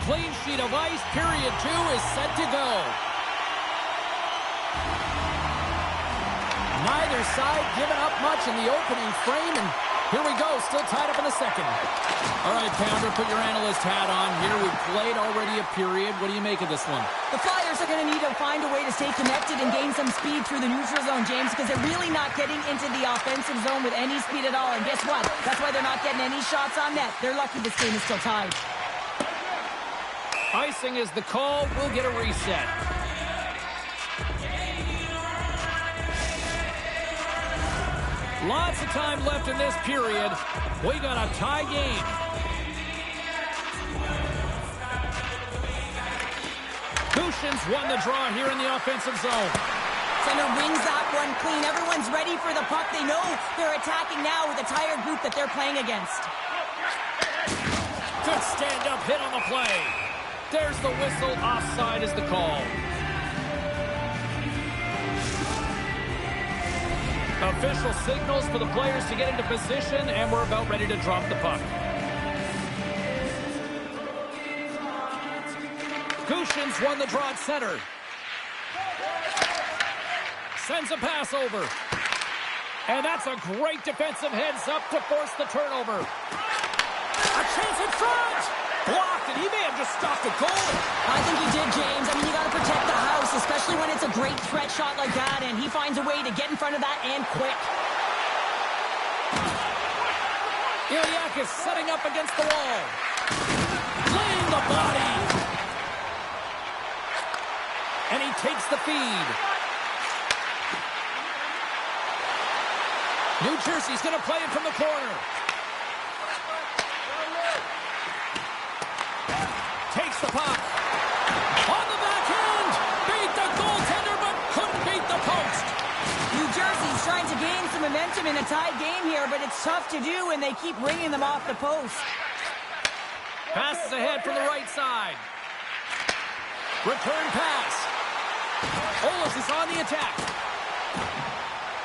clean sheet of ice. Period 2 is set to go. Neither side giving up much in the opening frame, and here we go, still tied up in the second. All right, Pounder, put your analyst hat on here. We've played already a period. What do you make of this one? The Flyers are going to need to find a way to stay connected and gain some speed through the neutral zone, James, because they're really not getting into the offensive zone with any speed at all. And guess what? That's why they're not getting any shots on net. They're lucky this game is still tied. Icing is the call. We'll get a reset. Lots of time left in this period. We got a tie game. Kushin's won the draw here in the offensive zone. Center wings that one clean. Everyone's ready for the puck. They know they're attacking now with a tired group that they're playing against. Good stand-up hit on the play. There's the whistle. Offside is the call. Official signals for the players to get into position, and we're about ready to drop the puck. Kushin's won the draw at center. Sends a pass over. And that's a great defensive heads-up to force the turnover. A chance in front! Blocked, and he may have just stopped a goal. I think he did, James. I mean, you got to protect the house, especially when it's a great threat shot like that, and he finds a way to get in front of that and quick. Ilyak is setting up against the wall. Laying the body. And he takes the feed. New Jersey's going to play it from the corner. Takes the puck. On the backhand. Beat the goaltender, but couldn't beat the post. New Jersey's trying to gain some momentum in a tied game here, but it's tough to do when they keep ringing them off the post. Passes ahead from the right side. Return pass. Olis is on the attack.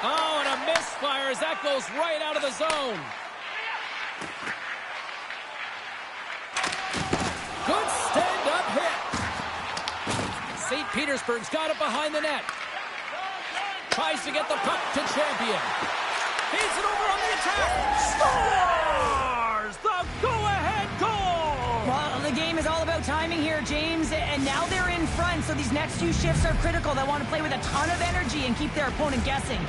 Oh, and a misfire as that goes right out of the zone. Good stand-up hit. St. Petersburg's got it behind the net. Tries to get the puck to Champion. Feeds it over on the attack. Scores! The go-ahead goal! Well, the game is all about timing here, James, and now they're in front, so these next few shifts are critical. They want to play with a ton of energy and keep their opponent guessing.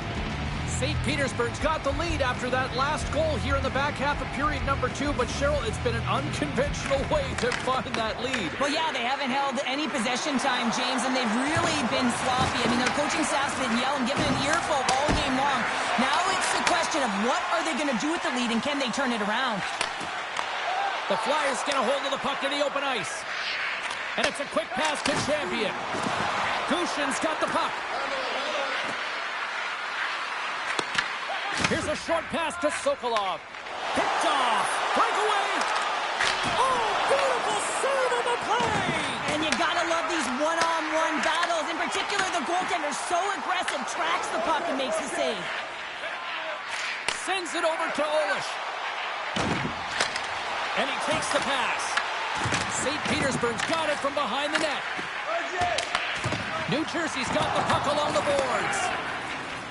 St. Petersburg's got the lead after that last goal here in the back half of period number 2, but Cheryl, it's been an unconventional way to find that lead. Well, yeah, they haven't held any possession time, James, and they've really been sloppy. I mean, their coaching staff's been yelling, giving an earful all game long. Now it's the question of what are they going to do with the lead, and can they turn it around? The Flyers get a hold of the puck to the open ice. And it's a quick pass to Champion. Kushin's got the puck. Here's a short pass to Sokolov. Picked off. Breakaway. Oh, beautiful save on the play. And you gotta love these one-on-one battles. In particular, the goaltender so aggressive, tracks the puck and makes the save. Sends it over to Olish. And he takes the pass. St. Petersburg's got it from behind the net. New Jersey's got the puck along the boards.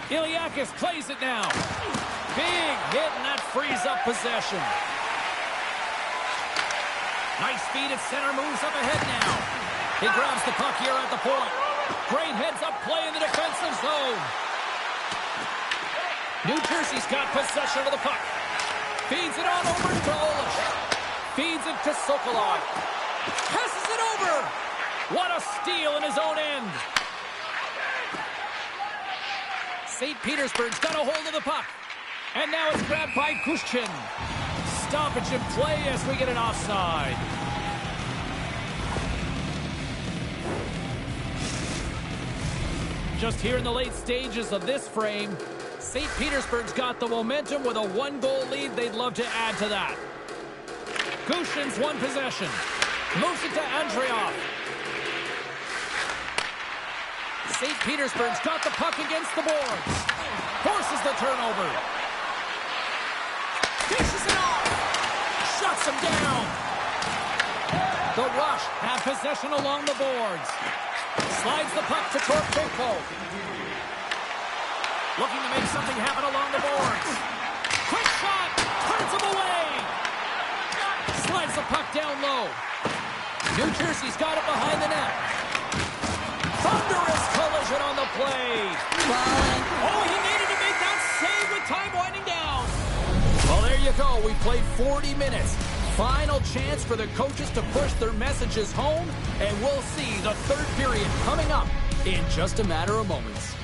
Iliakis plays it now. Big hit, and that frees up possession. Nice feed at center, moves up ahead now. He grabs the puck here at the point. Great heads-up play in the defensive zone. New Jersey's got possession of the puck. Feeds it on over to Olish. Feeds it to Sokolov. Passes it over. What a steal in his own end. St. Petersburg's got a hold of the puck. And now it's grabbed by Kushin. Stoppage in play as we get an offside. Just here in the late stages of this frame, St. Petersburg's got the momentum with a one-goal lead. They'd love to add to that. Kushin's won possession. Moves it to Andreoff. St. Petersburg's got the puck against the boards. Forces the turnover. Dishes it off. Shuts him down. The rush. Have possession along the boards. Slides the puck to Torchenko. Looking to make something happen along the boards. Quick shot. Turns him away. Slides the puck down low. New Jersey's got it behind the net. Thunderous collision on the play. Oh, he needed to make that save with time winding down. Well, there you go. We played 40 minutes. Final chance for the coaches to push their messages home, and we'll see the third period coming up in just a matter of moments.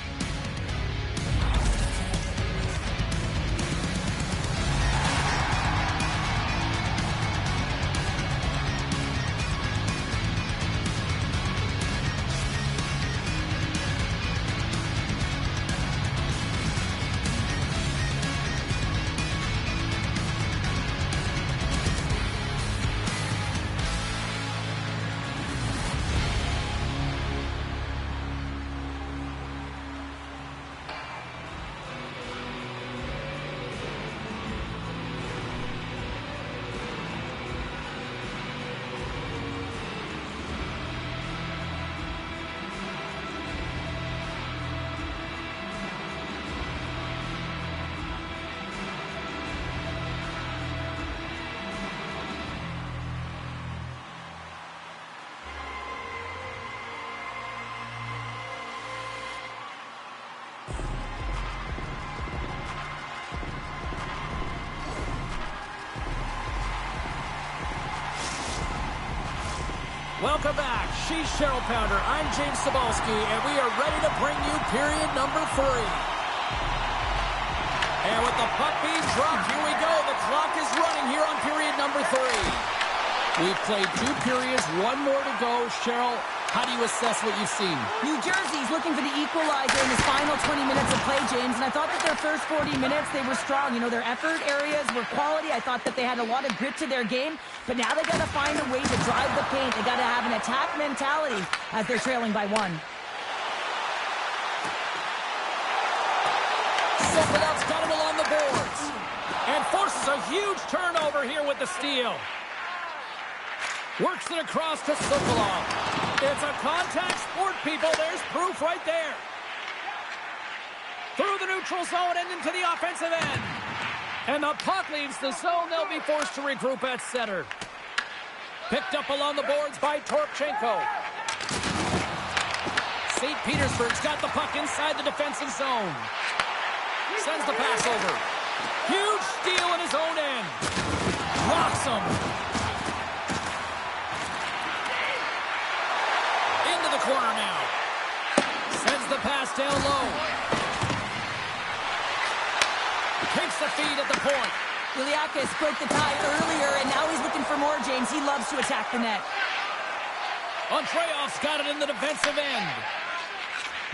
Welcome back. She's Cheryl Pounder. I'm James Cebulski, and we are ready to bring you period number 3. And with the puck being dropped, here we go. The clock is running here on period number 3. We've played 2 periods, 1 more to go. Cheryl, how do you assess what you've seen? New Jersey's looking for the equalizer in this final 20 minutes of play, James, and I thought that their first 40 minutes, they were strong. You know, their effort areas were quality. I thought that they had a lot of grit to their game, but now they got to find a way to drive the paint. They got to have an attack mentality as they're trailing by 1. Sokolov's got it along the boards and forces a huge turnover here with the steal. Works it across to Sokolov. It's a contact sport, people. There's proof right there. Through the neutral zone and into the offensive end. And the puck leaves the zone. They'll be forced to regroup at center. Picked up along the boards by Torchenko. St. Petersburg's got the puck inside the defensive zone. Sends the pass over. Huge steal in his own end. Rocks him. Into the corner now. Sends the pass down low. Takes the feed at the point. Iliakis broke the tie earlier, and now he's looking for more, James. He loves to attack the net. Andreev's got it in the defensive end.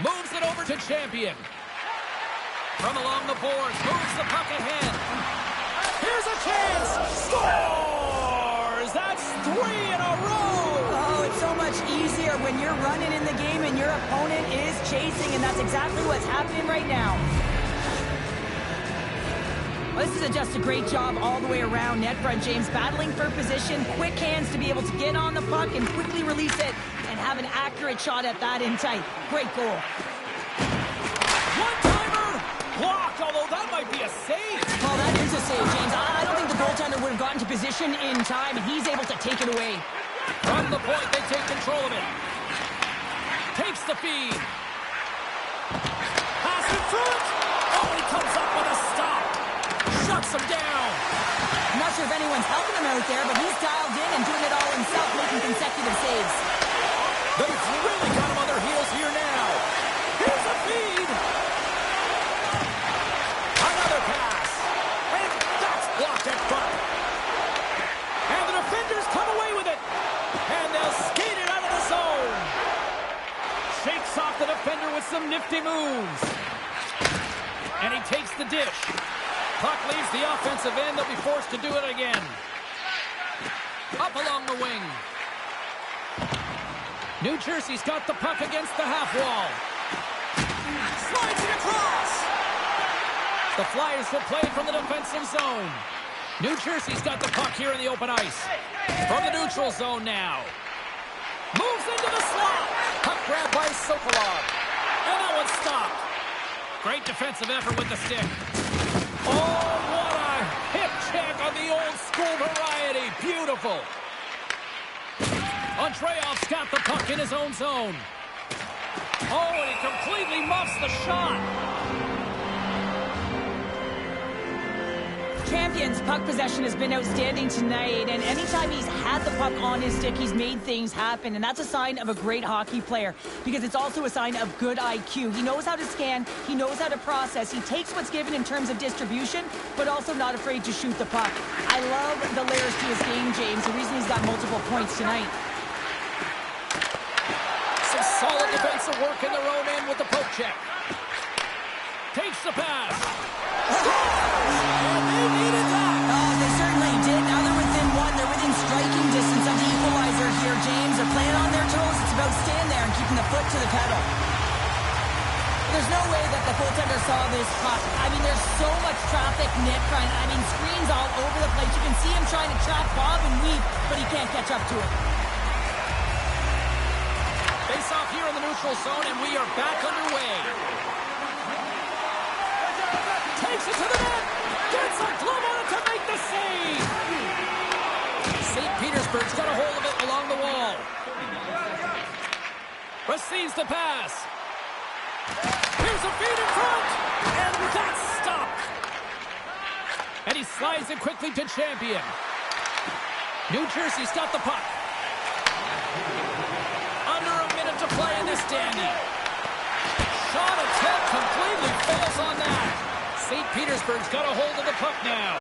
Moves it over to Champion. From along the boards, moves the puck ahead. Here's a chance. Scores! That's 3 in a row. Oh, it's so much easier when you're running in the game and your opponent is chasing, and that's exactly what's happening right now. Well, this is just a great job all the way around net front, James. Battling for position, quick hands to be able to get on the puck and quickly release it and have an accurate shot at that in tight. Great goal. One-timer blocked, although that might be a save. Oh, that is a save, James. I don't think the goaltender would have gotten to position in time, and he's able to take it away. From the point, they take control of it. Takes the feed. Pass in front. Oh, he comes up with a stop. Shuts him down. I'm not sure if anyone's helping him out there, but he's dialed in and doing it all himself, making consecutive saves. They've really got him on their heels here now. Here's a feed. Another pass. And that's blocked at front. And the defenders come away with it. And they'll skate it out of the zone. Shakes off the defender with some nifty moves. And he takes the dish. Puck leaves the offensive end. They'll be forced to do it again. Up along the wing. New Jersey's got the puck against the half wall. Slides it across. The Flyers will play from the defensive zone. New Jersey's got the puck here in the open ice. From the neutral zone now. Moves into the slot. Puck grab by Sokolov. And that one's stopped. Great defensive effort with the stick. Oh, what a hip check on the old school variety. Beautiful. Andreev's got the puck in his own zone. Oh, and he completely muffs the shot. Champion's puck possession has been outstanding tonight, and anytime he's had the puck on his stick, he's made things happen, and that's a sign of a great hockey player because it's also a sign of good IQ. He knows how to scan, he knows how to process, he takes what's given in terms of distribution, but also not afraid to shoot the puck. I love the layers to his game, James, the reason he's got multiple points tonight. Some solid defensive work in their own end with the poke check. Takes the pass. And they needed that. Oh, they certainly did. Now they're within one. They're within striking distance of the equalizer here, James. They're playing on their toes. It's about staying there and keeping the foot to the pedal. There's no way that the goaltender saw this puck. I mean, there's so much traffic net front. I mean, screens all over the place. You can see him trying to trap Bob and weave, but he can't catch up to it. Face off here in the neutral zone, and we are back underway. Takes it to the net. Gets a glove on it to make the save. St. Petersburg's got a hold of it along the wall. Receives the pass. Here's a feed in front. And that's stopped. And he slides it quickly to Champion. New Jersey's got the puck. Under a minute to play in this dandy. Shot attempt completely fails on that. St. Petersburg's got a hold of the puck now.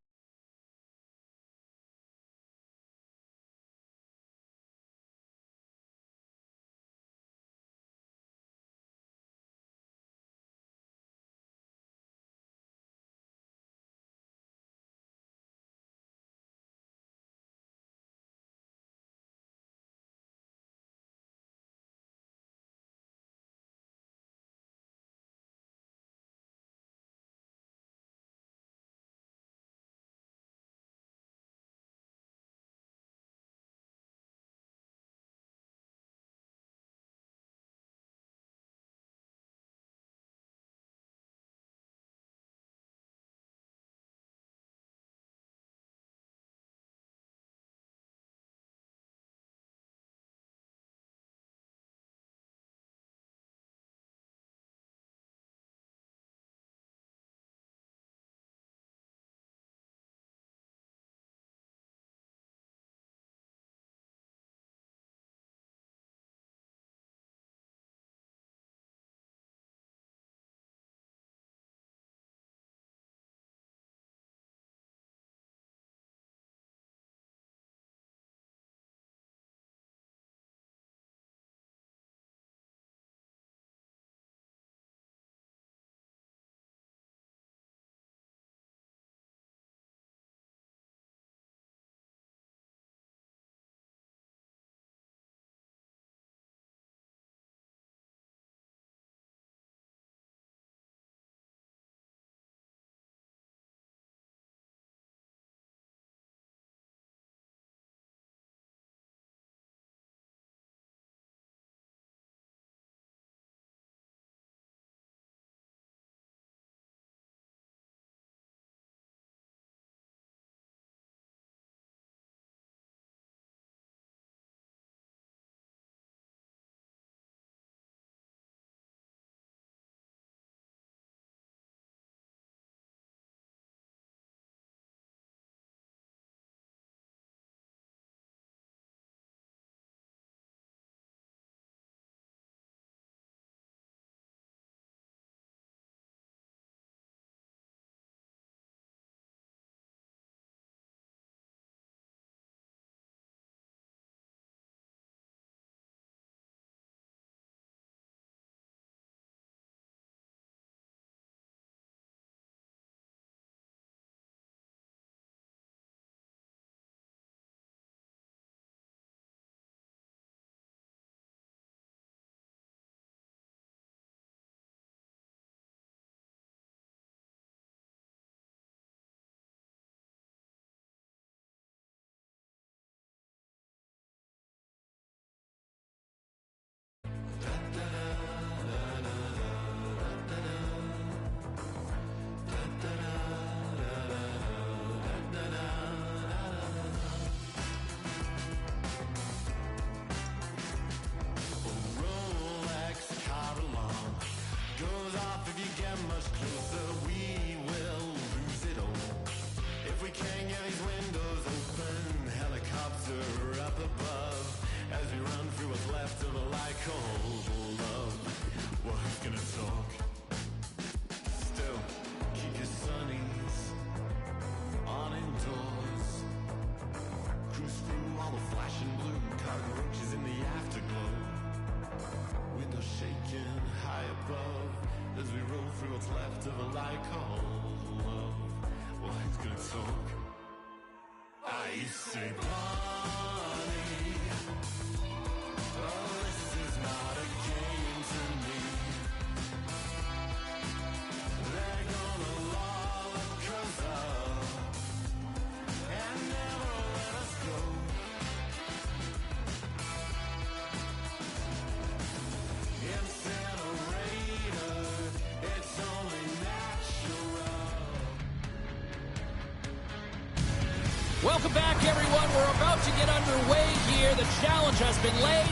Welcome back, everyone. We're about to get underway here. The challenge has been laid.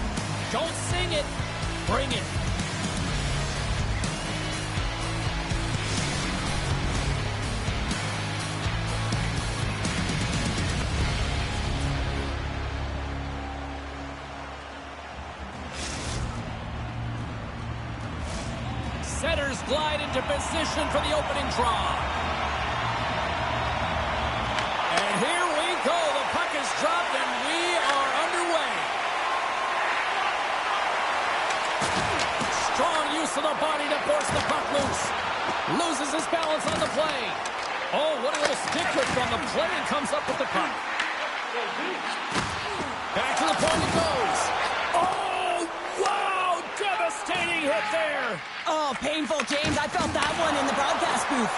Don't sing it. Bring it. Setters glide into position for the opening draw. And here we go. The puck is dropped, and we are underway. Strong use of the body to force the puck loose. Loses his balance on the play. Oh, what a little stick lift from the play, and comes up with the puck. Back to the point it goes. Oh, wow! Devastating hit there. Oh, painful, James. I felt that one in the broadcast booth.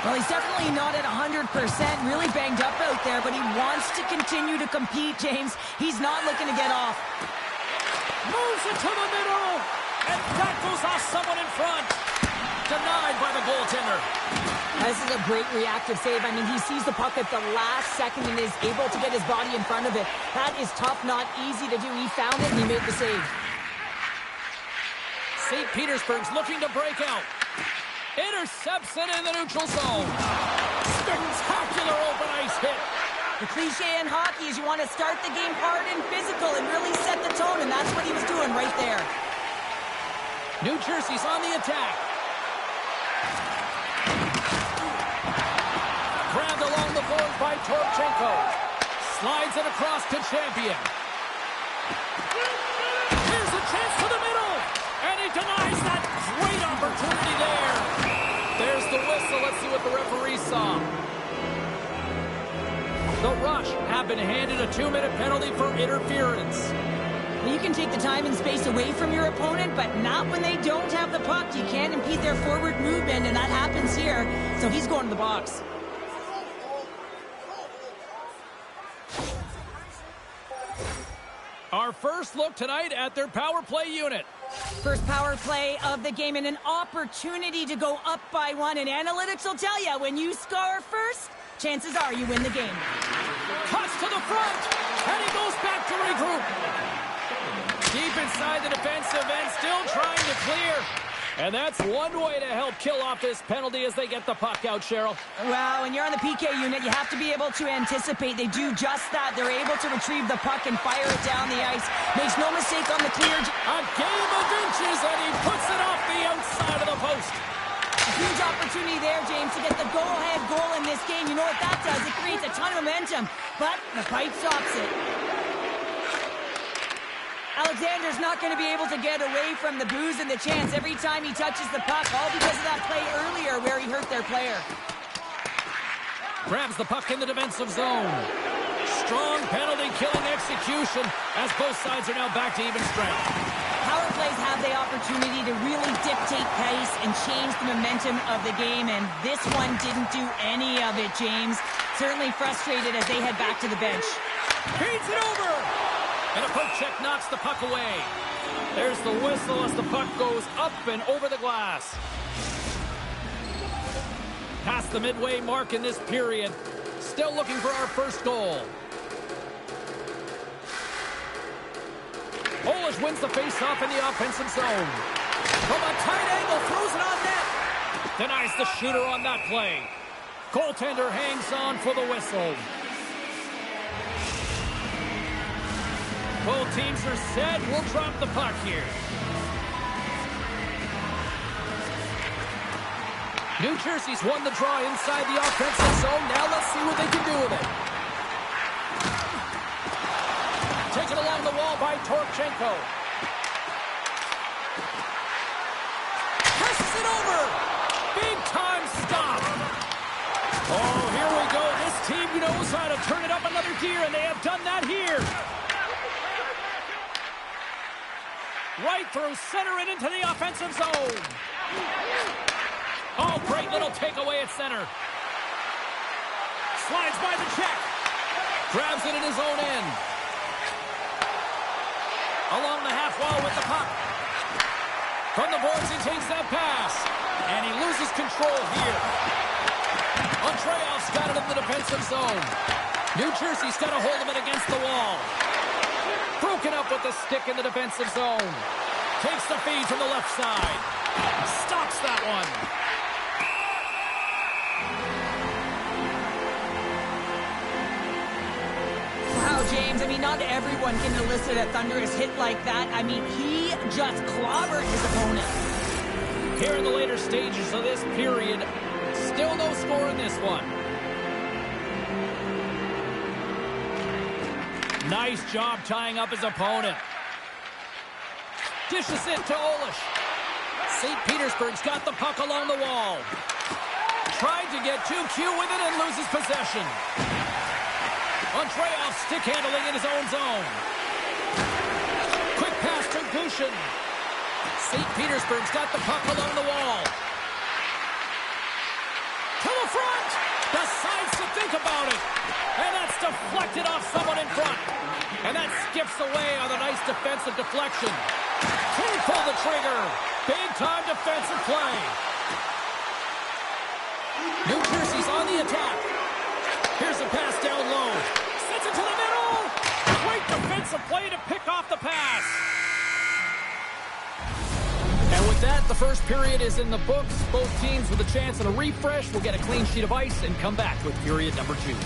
Well, he's definitely not at 100%, really banged up out there, but he wants to continue to compete, James. He's not looking to get off. Moves it to the middle, and that goes off someone in front. Denied by the goaltender. This is a great reactive save. I mean, he sees the puck at the last second and is able to get his body in front of it. That is tough, not easy to do. He found it, and he made the save. St. Petersburg's looking to break out. Intercepts it in the neutral zone. Spectacular open ice hit. The cliche in hockey is you want to start the game hard and physical and really set the tone, and that's what he was doing right there. New Jersey's on the attack. Grabbed along the board by Torchenko. Slides it across to Champion. Here's a chance to the middle, and he denies that great opportunity there. There's the whistle. Let's see what the referee saw. The Rush have been handed a 2-minute penalty for interference. Well, you can take the time and space away from your opponent, but not when they don't have the puck. You can't impede their forward movement, and that happens here. So he's going to the box. Our first look tonight at their power play unit. First power play of the game and an opportunity to go up by one. And analytics will tell you, when you score first, chances are you win the game. Cuts to the front, and he goes back to regroup. Deep inside the defensive end, still trying to clear. And that's one way to help kill off this penalty as they get the puck out, Cheryl. Well, when you're on the PK unit, you have to be able to anticipate. They do just that. They're able to retrieve the puck and fire it down the ice. Makes no mistake on the clear. A game of inches, and he puts it off the outside of the post. A huge opportunity there, James, to get the go-ahead goal in this game. You know what that does? It creates a ton of momentum, but the pipe stops it. Alexander's not going to be able to get away from the booze and the chance every time he touches the puck, all because of that play earlier where he hurt their player. Grabs the puck in the defensive zone. Strong penalty-killing execution as both sides are now back to even strength. Power plays have the opportunity to really dictate pace and change the momentum of the game, and this one didn't do any of it, James. Certainly frustrated as they head back to the bench. Feeds it over! And a poke check knocks the puck away. There's the whistle as the puck goes up and over the glass. Past the midway mark in this period. Still looking for our first goal. Olish wins the face-off in the offensive zone. From a tight angle, throws it on net. Denies the shooter on that play. Goaltender hangs on for the whistle. Both teams are set. We'll drop the puck here. New Jersey's won the draw inside the offensive zone. Now let's see what they can do with it. Taken along the wall by Torchenko. Presses it over. Big Try to turn it up another gear, and they have done that here. Right through center and into the offensive zone. Oh, great little takeaway at center. Slides by the check. Grabs it in his own end. Along the half wall with the puck. From the boards, he takes that pass. And he loses control here. Andreev's got it in the defensive zone. New Jersey's got a hold of it against the wall. Broken up with the stick in the defensive zone. Takes the feed from the left side. Stops that one. Wow, James, I mean, not everyone can elicit a thunderous hit like that. I mean, he just clobbered his opponent. Here in the later stages of this period, still no score in this one. Nice job tying up his opponent. Dishes it to Olish. St. Petersburg's got the puck along the wall. Tried to get too cute with it and loses possession. Andreev's stick handling in his own zone. Quick pass to Gushin. St. Petersburg's got the puck along the wall. To the front. Decides to think about it. And that's deflected off someone in front. And that skips away on a nice defensive deflection. Can't pull the trigger. Big-time defensive play. New Jersey's on the attack. Here's a pass down low. Sends it to the middle. Great defensive play to pick off the pass. And with that, the first period is in the books. Both teams with a chance at a refresh will get a clean sheet of ice and come back with period number 2.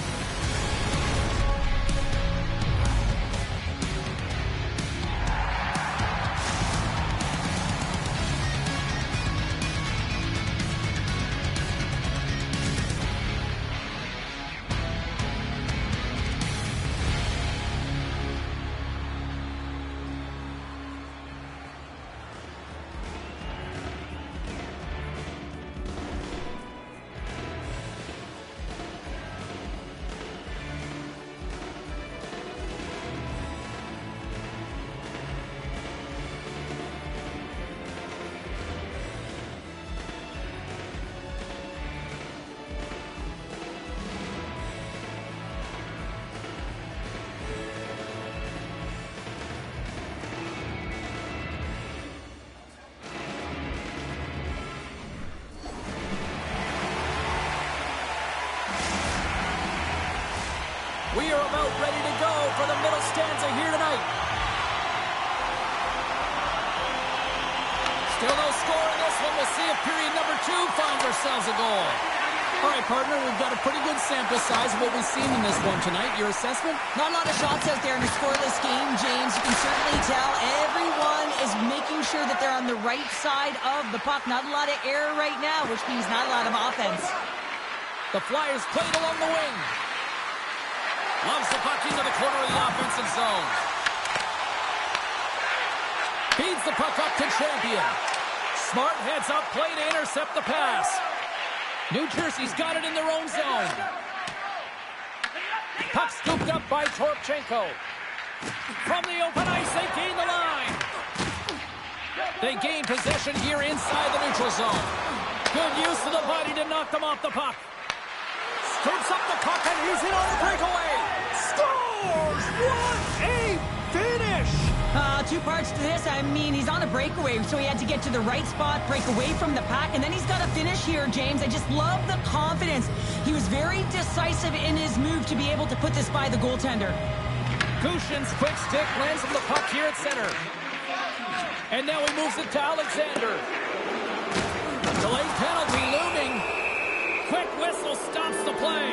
We are about ready to go for the middle stanza here tonight. Still no score in this one. We'll see if period number 2 finds ourselves a goal. All right, partner, we've got a pretty good sample size of what we've seen in this one tonight. Your assessment? Not a lot of shots out there in a scoreless game, James. You can certainly tell everyone is making sure that they're on the right side of the puck. Not a lot of error right now, which means not a lot of offense. The Flyers played along the wing. Loves the puck into the corner of the offensive zone. Feeds the puck up to Champion. Smart heads up play to intercept the pass. New Jersey's got it in their own zone. Puck scooped up by Torpchenko. From the open ice, they gain the line. They gain possession here inside the neutral zone. Good use of the body to knock them off the puck. Scoops up the puck and he's in on the breakaway. Scores! What a finish! 2 parts to this. I mean, he's on a breakaway, so he had to get to the right spot, break away from the pack, and then he's got to finish here, James. I just love the confidence. He was very decisive in his move to be able to put this by the goaltender. Gushin's quick stick lands on the puck here at center. And now he moves it to Alexander. Delayed penalty looming. Quick whistle stops the play.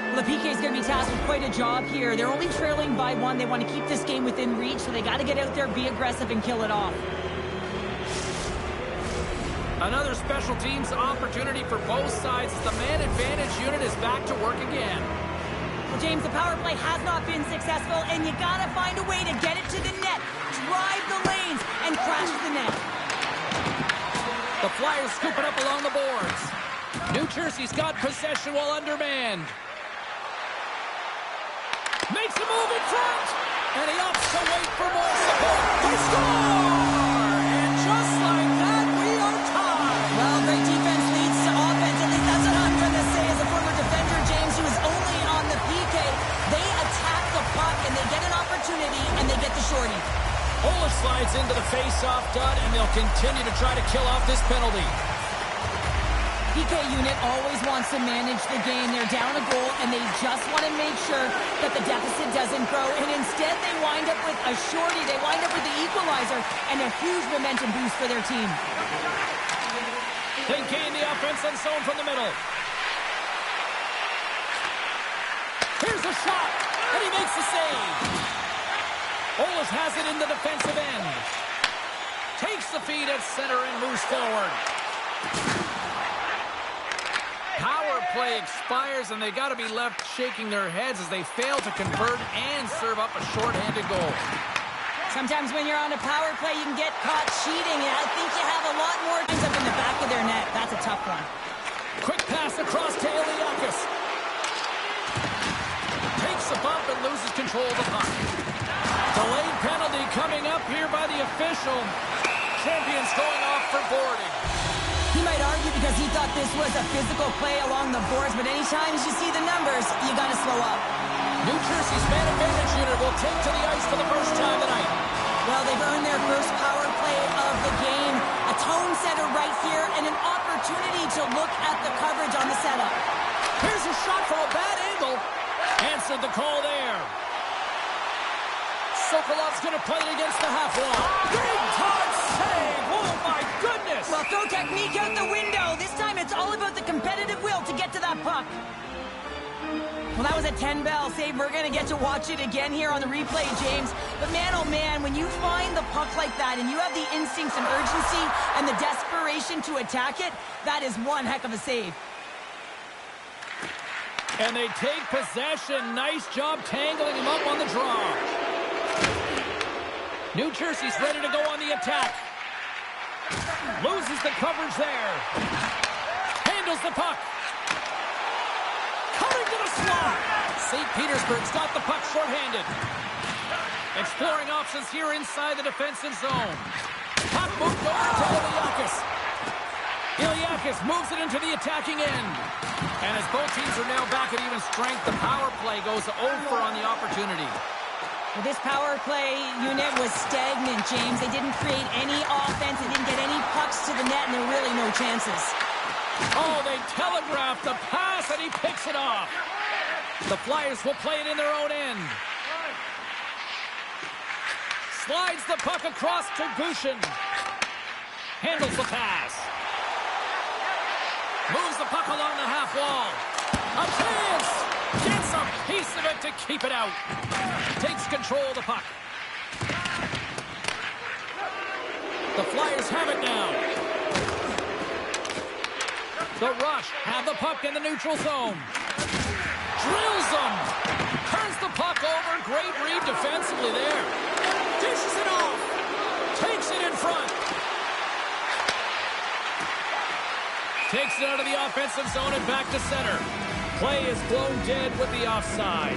Well, the PK is going to be tasked with quite a job here. They're only trailing by 1. They want to keep this game within reach, so they got to get out there, be aggressive, and kill it off. Another special teams opportunity for both sides as the man advantage unit is back to work again. Well, James, the power play has not been successful, and you got to find a way to get it to the net, drive the lanes, and crash the net. The Flyers scoop it up along the boards. New Jersey's got possession while undermanned. move in front. And he opts to wait for more support. They score! And just like that, we are tied. Well, great defense leads to offense. At least that's what I'm going to say as a former defender, James, who was only on the PK. They attack the puck, and they get an opportunity, and they get the shorty. Polish slides into the face-off dud, and they'll continue to try to kill off this penalty. PK unit always wants to manage the game. They're down a goal, and they just want to make sure that the deficit doesn't grow. And instead, they wind up with a shorty. They wind up with the equalizer and a huge momentum boost for their team. They gain the offensive zone from the middle. Here's a shot, and he makes the save. Polish has it in the defensive end. Takes the feed at center and moves forward. Power play expires, and they got to be left shaking their heads as they fail to convert and serve up a shorthanded goal. Sometimes when you're on a power play, you can get caught cheating, and I think you have a lot more times up in the back of their net. That's a tough one. Quick pass across to Iliakis. Takes a bump and loses control of the puck. Delayed penalty coming up here by the official. Champions going off for boarding. He might argue because he thought this was a physical play along the boards, but anytime you see the numbers, you got to slow up. New Jersey's man advantage unit will take to the ice for the first time tonight. Well, they've earned their first power play of the game. A tone setter right here and an opportunity to look at the coverage on the setup. Here's a shot from a bad angle. Answered the call there. Sokolov's going to play it against the half wall. Big time save! Oh, my goodness! Well, throw technique out the window. This time it's all about the competitive will to get to that puck. Well, that was a 10-bell save. We're going to get to watch it again here on the replay, James. But man, oh man, when you find the puck like that and you have the instincts and urgency and the desperation to attack it, that is one heck of a save. And they take possession. Nice job tangling him up on the draw. New Jersey's ready to go on the attack. Loses the coverage there. Handles the puck. Coming to the slot. St. Petersburg's got the puck shorthanded. Exploring options here inside the defensive zone. Puck moved over to Iliakis. Iliakis moves it into the attacking end. And as both teams are now back at even strength, the power play goes over on the opportunity. Well, this power play unit was stagnant, James. They didn't create any offense. They didn't get any pucks to the net, and there were really no chances. Oh, they telegraphed the pass, and he picks it off. The Flyers will play it in their own end. Slides the puck across to Gushin. Handles the pass. Moves the puck along the half wall. A chance! Gets a piece of it to keep it out. Takes control of the puck. The Flyers have it now. The Rush have the puck in the neutral zone. Drills them. Turns the puck over. Great read defensively there. Dishes it off. Takes it in front. Takes it out of the offensive zone and back to center. Play is blown dead with the offside.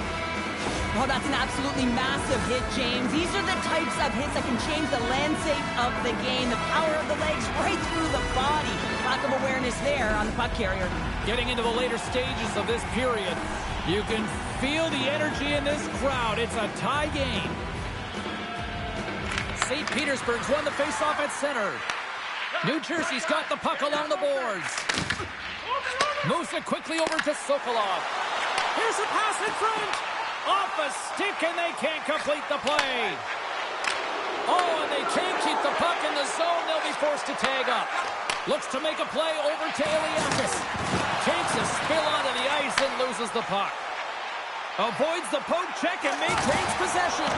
Well, that's an absolutely massive hit, James. These are the types of hits that can change the landscape of the game. The power of the legs right through the body. Lack of awareness there on the puck carrier. Getting into the later stages of this period, you can feel the energy in this crowd. It's a tie game. St. Petersburg's won the faceoff at center. New Jersey's got the puck along the boards. Moves it quickly over to Sokolov. Here's a pass in front. Off a stick, and they can't complete the play. Oh, and they can't keep the puck in the zone. They'll be forced to tag up. Looks to make a play over to Iliakis. Takes a spill onto the ice and loses the puck. Avoids the poke check and maintains possession.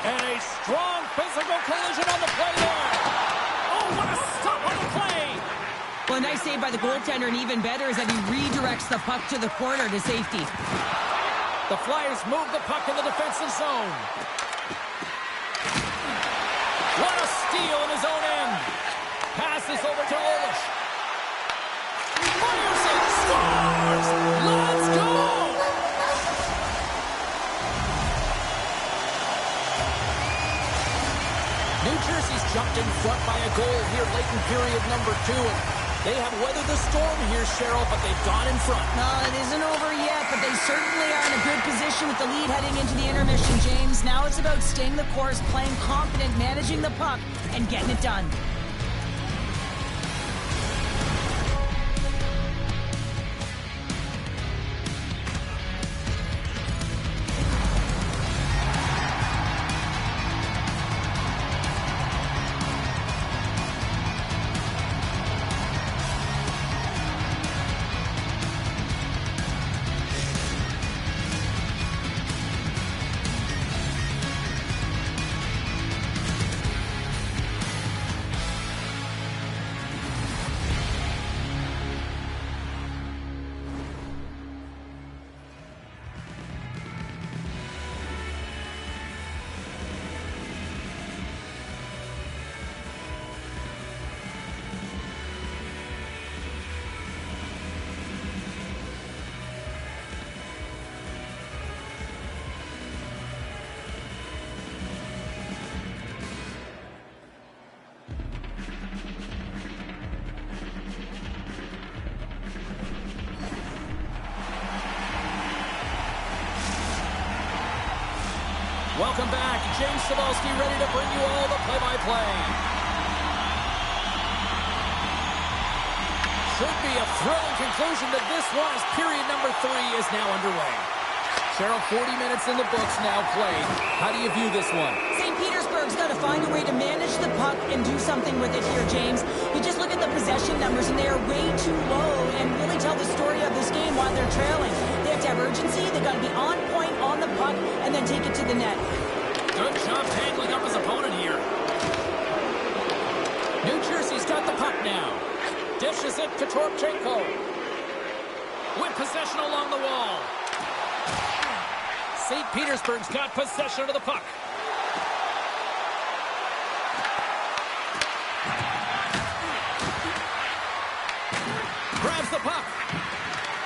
And a strong physical collision on the play there. Oh, what a stop on the play. Well, a nice save by the goaltender, and even better is that he redirects the puck to the corner to safety. The Flyers move the puck in the defensive zone. What a steal in his own end. Passes over to Olish. Fires it, scores! Let's go! New Jersey's jumped in front by a goal here late in period number 2. They have weathered the storm here, Cheryl, but they've gone in front. No, it isn't over yet, but they certainly are in a good position with the lead heading into the intermission, James. Now it's about staying the course, playing confident, managing the puck, and getting it done. Welcome back. James Cybulski ready to bring you all the play-by-play. Should be a thrilling conclusion to this one as period number 3 is now underway. Cheryl, 40 minutes in the books now played. How do you view this one? St. Petersburg's got to find a way to manage the puck and do something with it here, James. You just look at the possession numbers, and they are way too low and really tell the story of this game while they're trailing. They have to have urgency. They've got to be on point on the puck and then take it to the net. Good job tangling up his opponent here. New Jersey's got the puck now. Dishes it to Torchenko. With possession along the wall. St. Petersburg's got possession of the puck. Grabs the puck.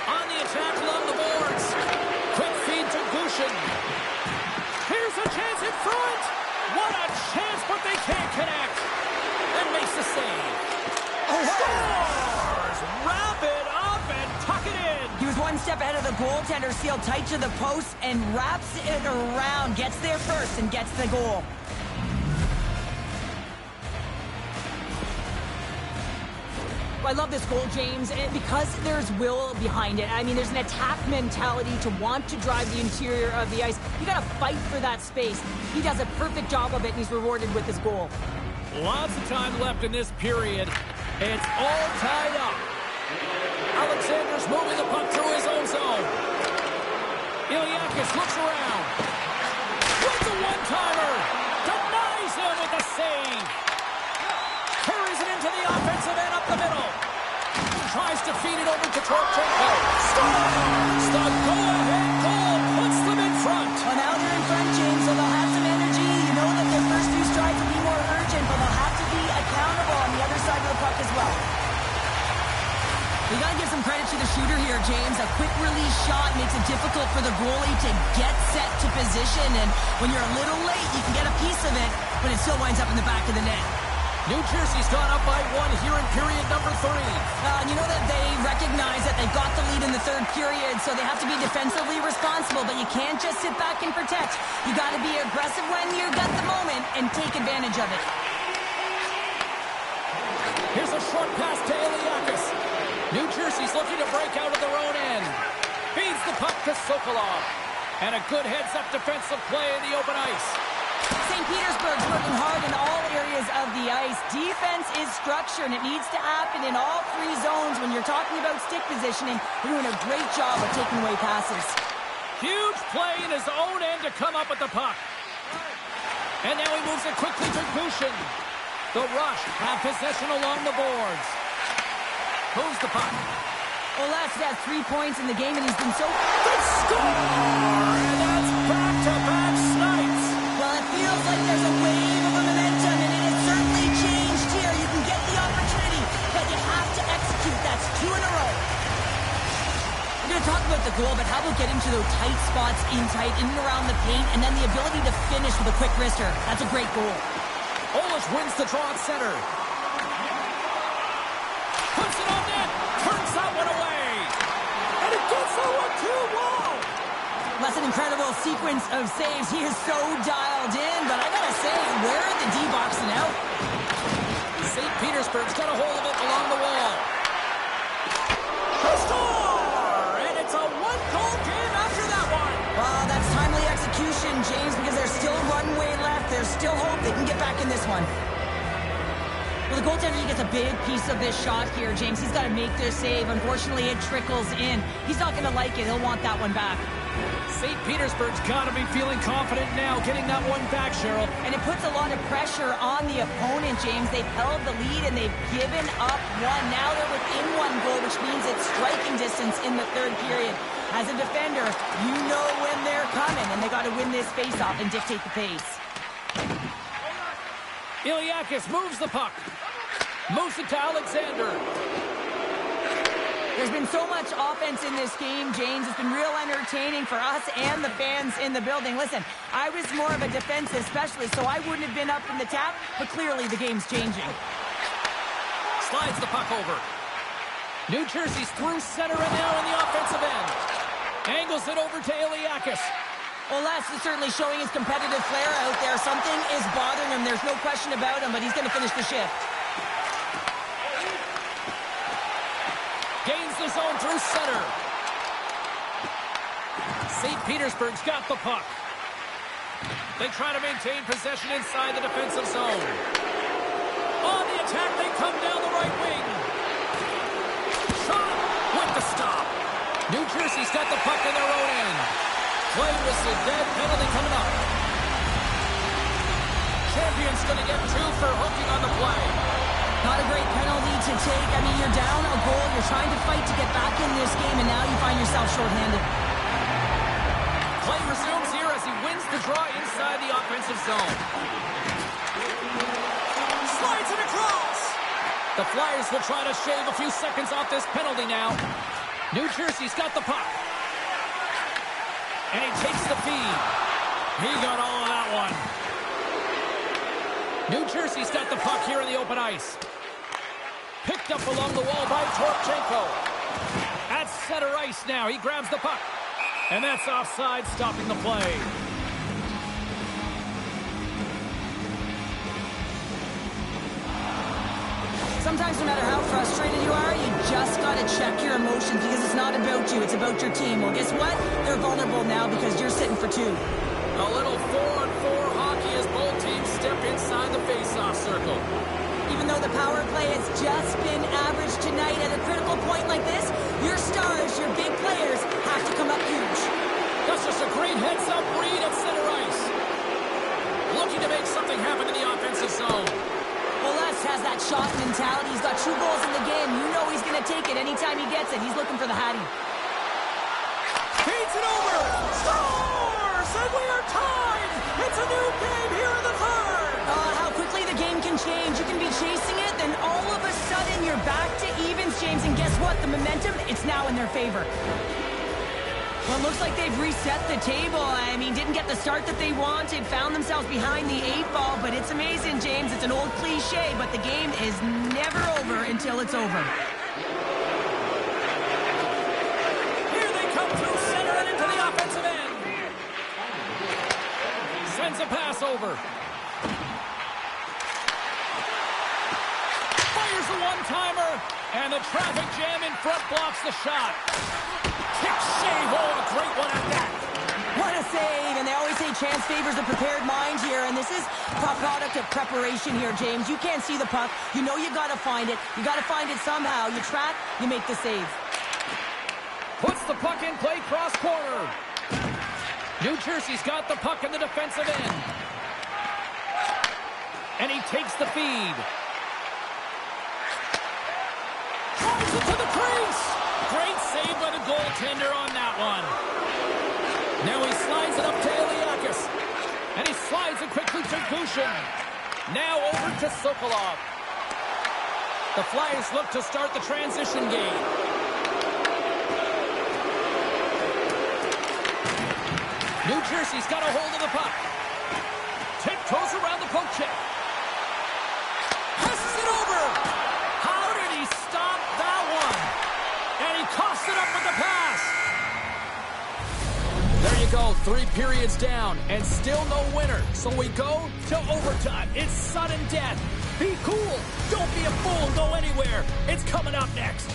On the attack along the boards. Quick feed to Gushin. Here's a chance in front. What a chance, but they can't connect. And makes the save. Scores! Wrap it up and tuck it in. He was one step ahead of the goaltender, sealed tight to the post, and wraps it around. Gets there first and gets the goal. I love this goal, James, because there's will behind it. I mean, there's an attack mentality to want to drive the interior of the ice. You got to fight for that space. He does a perfect job of it, and he's rewarded with his goal. Lots of time left in this period. It's all tied up. Alexander's moving the puck through his own zone. Iliakis looks around. With the one-timer. Denies him with the save. Carries it into the offensive end up the middle. Tries to feed it over to Torchenko. Scores! The go-ahead goal puts them in front. Well, now they're in front, James, so they'll have some energy. You know that their first few strides will be more urgent, but they'll have to be accountable on the other side of the puck as well. We got to give some credit to the shooter here, James. A quick release shot makes it difficult for the goalie to get set to position, and when you're a little late, you can get a piece of it, but it still winds up in the back of the net. New Jersey's gone up by 1 here in period number 3. You know that they recognize that they've got the lead in the third period, so they have to be defensively responsible, but you can't just sit back and protect. You got to be aggressive when you've got the moment and take advantage of it. Here's a short pass to Iliakis. New Jersey's looking to break out of their own end. Feeds the puck to Sokolov. And a good heads-up defensive play in the open ice. St. Petersburg's working hard in all areas of the ice. Defense is structure, and it needs to happen in all 3 zones. When you're talking about stick positioning, they're doing a great job of taking away passes. Huge play in his own end to come up with the puck. And now he moves it quickly to Gushin. The Rush have possession along the boards. Moves the puck. Oles has 3 points in the game, and he's been so... They score! And that's back-to-back snipes. Well, it feels like there's a wave of momentum, and it has certainly changed here. You can get the opportunity, but you have to execute. That's 2 in a row. We're going to talk about the goal, but how about getting to those tight spots in and around the paint, and then the ability to finish with a quick wrister? That's a great goal. Olish wins the draw at center. Puts it on net. Turns that one away. And it gets that one too. Wow. That's an incredible sequence of saves. He is so dialed in, but I gotta say, where are the D-boxing out? St. Petersburg's got a hold of it along the wall. Score! And it's a one-goal game after that one. Well, that's timely execution, James, because there's still runway left. There's still hope they can get back in this one. Well, the goaltender, he gets a big piece of this shot here, James. He's got to make this save. Unfortunately, it trickles in. He's not going to like it. He'll want that one back. St. Petersburg's got to be feeling confident now, getting that one back, Cheryl. And it puts a lot of pressure on the opponent, James. They've held the lead, and they've given up one. Now they're within one goal, which means it's striking distance in the third period. As a defender, you know when they're coming, and they got to win this face-off and dictate the pace. Iliakis moves the puck. Moves it to Alexander. There's been so much offense in this game, James. It's been real entertaining for us and the fans in the building. Listen, I was more of a defensive specialist, so I wouldn't have been up in the tap, but clearly the game's changing. Slides the puck over. New Jersey's through center and now in the offensive end. Angles it over to Iliakis. Well, Les is certainly showing his competitive flair out there. Something is bothering him. There's no question about him, but he's going to finish the shift. Gains the zone through center. St. Petersburg's got the puck. They try to maintain possession inside the defensive zone. On the attack, they come down the right wing. Shot with the stop. New Jersey's got the puck in their own end. Play whistle, dead penalty coming up. Champion's going to get 2 for hooking on the play. Not a great penalty to take. I mean, you're down a goal. You're trying to fight to get back in this game, and now you find yourself shorthanded. Play resumes here as he wins the draw inside the offensive zone. Slides it across. The Flyers will try to shave a few seconds off this penalty now. New Jersey's got the puck. And he takes the feed. He got all of that one. New Jersey's got the puck here in the open ice. Picked up along the wall by Torchenko. At center ice now. He grabs the puck. And that's offside, stopping the play. Sometimes no matter how frustrated you are, you just got to check your emotions because it's not about you. It's about your team. Well, guess what? They're vulnerable now because you're sitting for 2. A little 4-on-4 hockey as both teams step inside the face-off circle. Even though the power play has just been average tonight, at a critical point like this, your stars, your big players, have to come up huge. That's just a great heads-up read at center ice. Looking to make something happen in the offensive zone. Well, Les has that shot mentality. He's got 2 goals in the game. You know he's going to take it anytime he gets it. He's looking for the Hattie. Feeds it over. Scores! And we are tied! It's a new game here in the third! How quickly the game can change. You can be chasing it, then all of a sudden you're back to evens, James. And guess what? The momentum, it's now in their favor. Well, it looks like they've reset the table. I mean, didn't get the start that they wanted, found themselves behind the 8 ball, but it's amazing, James. It's an old cliche, but the game is never over until it's over. Here they come through center and into the offensive end. Sends a pass over. Fires a one-timer, and the traffic jam in front blocks the shot. Kick save. Oh, a great one at that. What a save. And they always say chance favors a prepared mind here. And this is a product of preparation here, James. You can't see the puck. You know you got to find it. You got to find it somehow. You track, you make the save. Puts the puck in play cross corner. New Jersey's got the puck in the defensive end. And he takes the feed. Drives it to the crease. Great save by the goaltender on that one. Now he slides it up to Iliakis. And he slides it quickly to Gushin. Now over to Sokolov. The Flyers look to start the transition game. New Jersey's got a hold of the puck. Tiptoes around the poke check. 3 periods down and still no winner. So we go to overtime. It's sudden death. Be cool. Don't be a fool. Go anywhere. It's coming up next.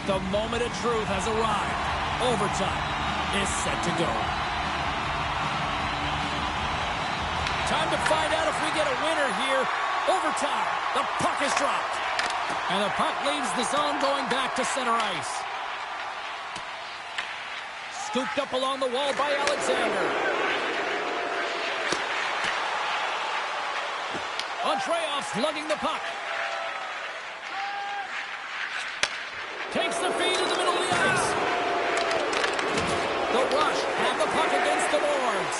The moment of truth has arrived. Overtime is set to go. Time to find out if we get a winner here. Overtime. The puck is dropped. And the puck leaves the zone going back to center ice. Scooped up along the wall by Alexander. Andreev's lugging the puck. Takes the feed in the middle of the ice. The rush have the puck against the boards.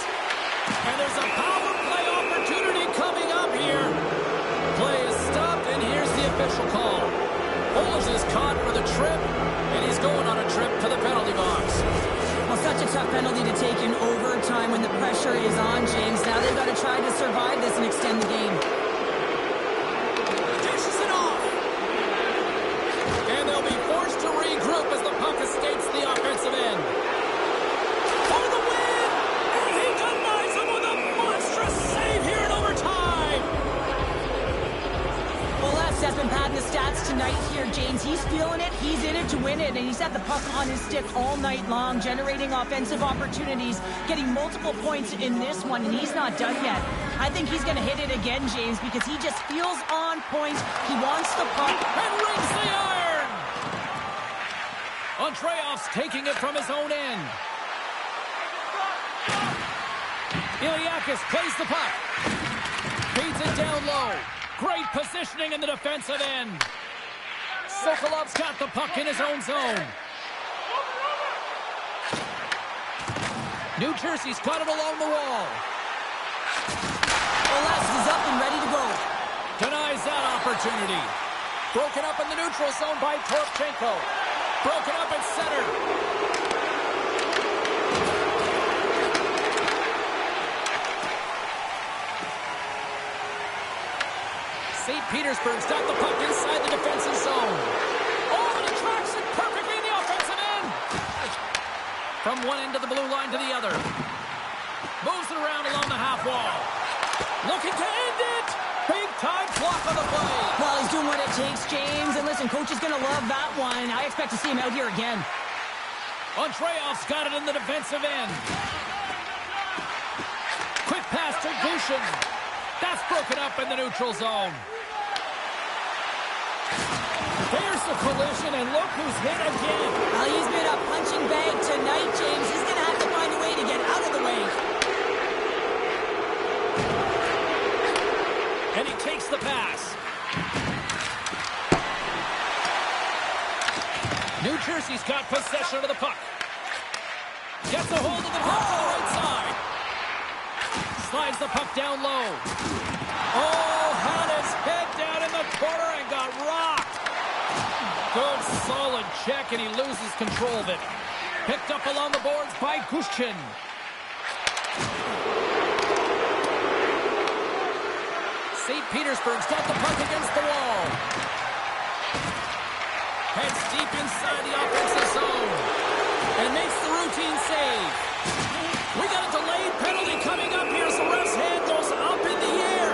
And there's a power play opportunity coming up here. Play is stopped, and here's the official call. Polish is caught for the trip, and he's going on a trip to the penalty box. Well, such a tough penalty to take in overtime when the pressure is on, James. Now they've got to try to survive this and extend the game. Dishes it off. And they'll be forced to regroup as the puck escapes the offensive end. For the win! And he denies him with a monstrous save here in overtime! Well, Les has been padding the stats tonight here, James. He's feeling it, he's in it to win it, and he's had the puck on his stick all night long, generating offensive opportunities, getting multiple points in this one, and he's not done yet. I think he's going to hit it again, James, because he just feels on point. He wants the puck. And rings the iron! Andreev's taking it from his own end. Iliakis plays the puck. Feeds it down low. Great positioning in the defensive end. Sokolov's got the puck in his own zone. New Jersey's got it along the wall. Olas is up and ready to go. Denies that opportunity. Broken up in the neutral zone by Toropchenko. Broken up at center. St. Petersburg's got the puck inside the defensive zone. Oh, and he tracks it perfectly in the offensive end. From one end of the blue line to the other. Moves it around along the half wall. Looking to end it. Big time block on the play. Well, he's doing what it takes, James. And listen, coach is going to love that one. I expect to see him out here again. Andreev's got it in the defensive end. Quick pass to Gushin. That's broken up in the neutral zone. There's the collision, and look who's hit again. Well, he's been a punching bag tonight, James. He's going to have to find a way to get out of the way. And he takes the pass. New Jersey's got possession of the puck. Gets a hold of the puck to the right side. Slides the puck down low. Oh, had his head down in the corner and got rocked. Good solid check, and he loses control of it. Picked up along the boards by Gushin. St. Petersburg's got the puck against the wall. Heads deep inside the offensive zone. And makes the routine save. We got a delayed penalty coming up here, so ref's hand goes up in the air.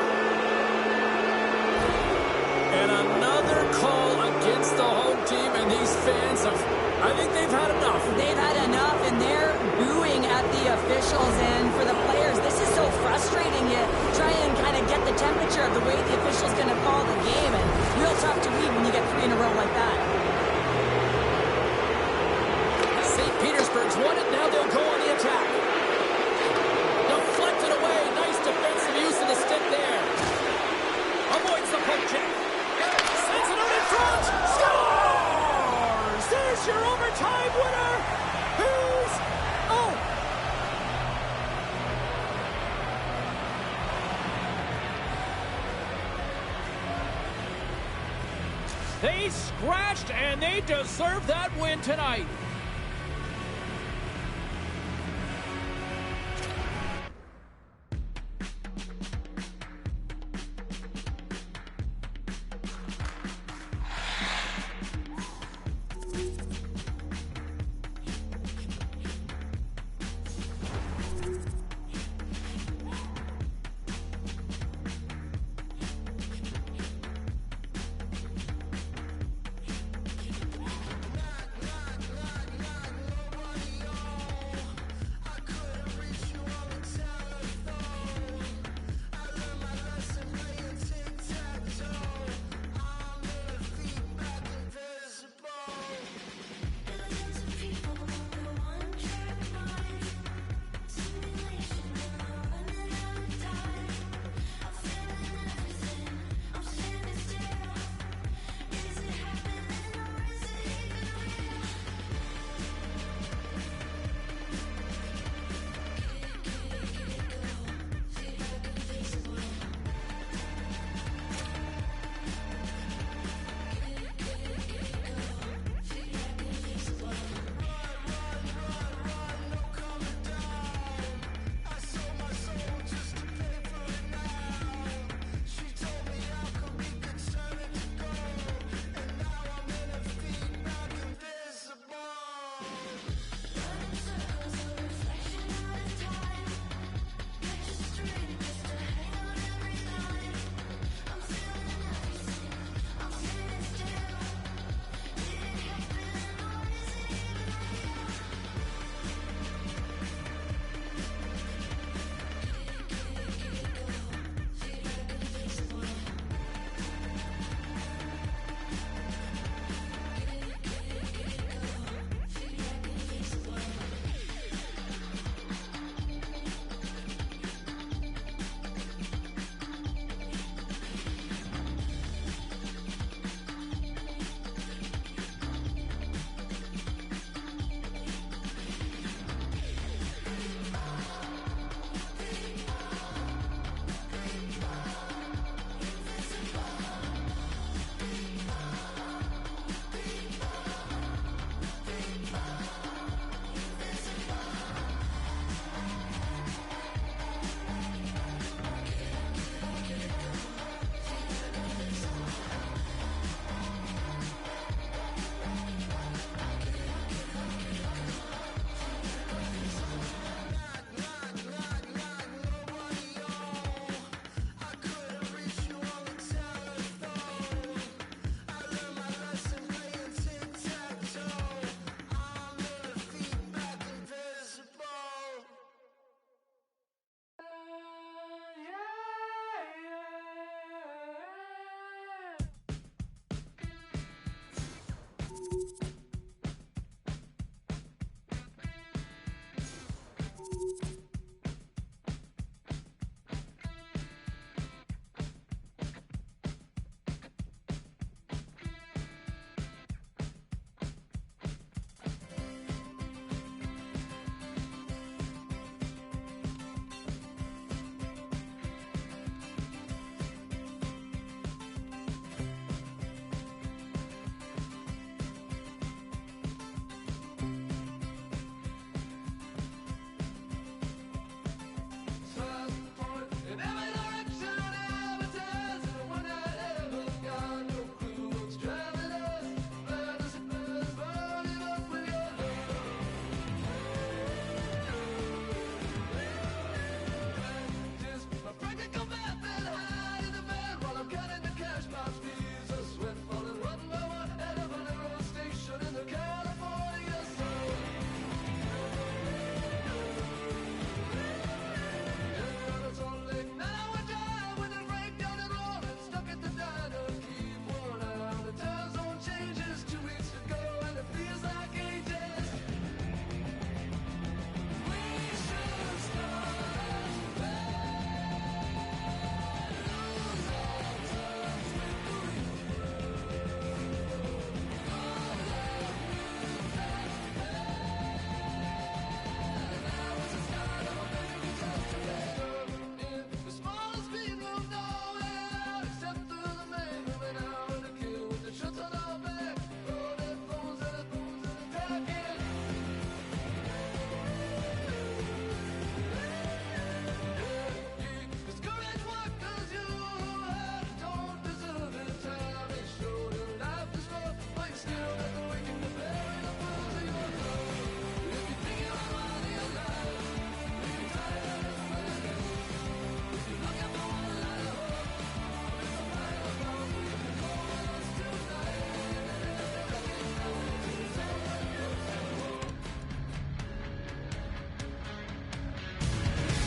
I think they've had enough. They've had enough, and they're booing at the officials. And for the players, this is so frustrating. You try and kind of get the temperature of the way the official's going to call the game, and real tough to read when you get 3 in a row like that. St. Petersburg's won it. Now they'll go on the attack. Deflected away. Nice defensive use of the stick there. Avoids the poke check. Sends it out in front. Scores! There's your overtime winner. Who's... Oh! They scratched, and they deserve that win tonight.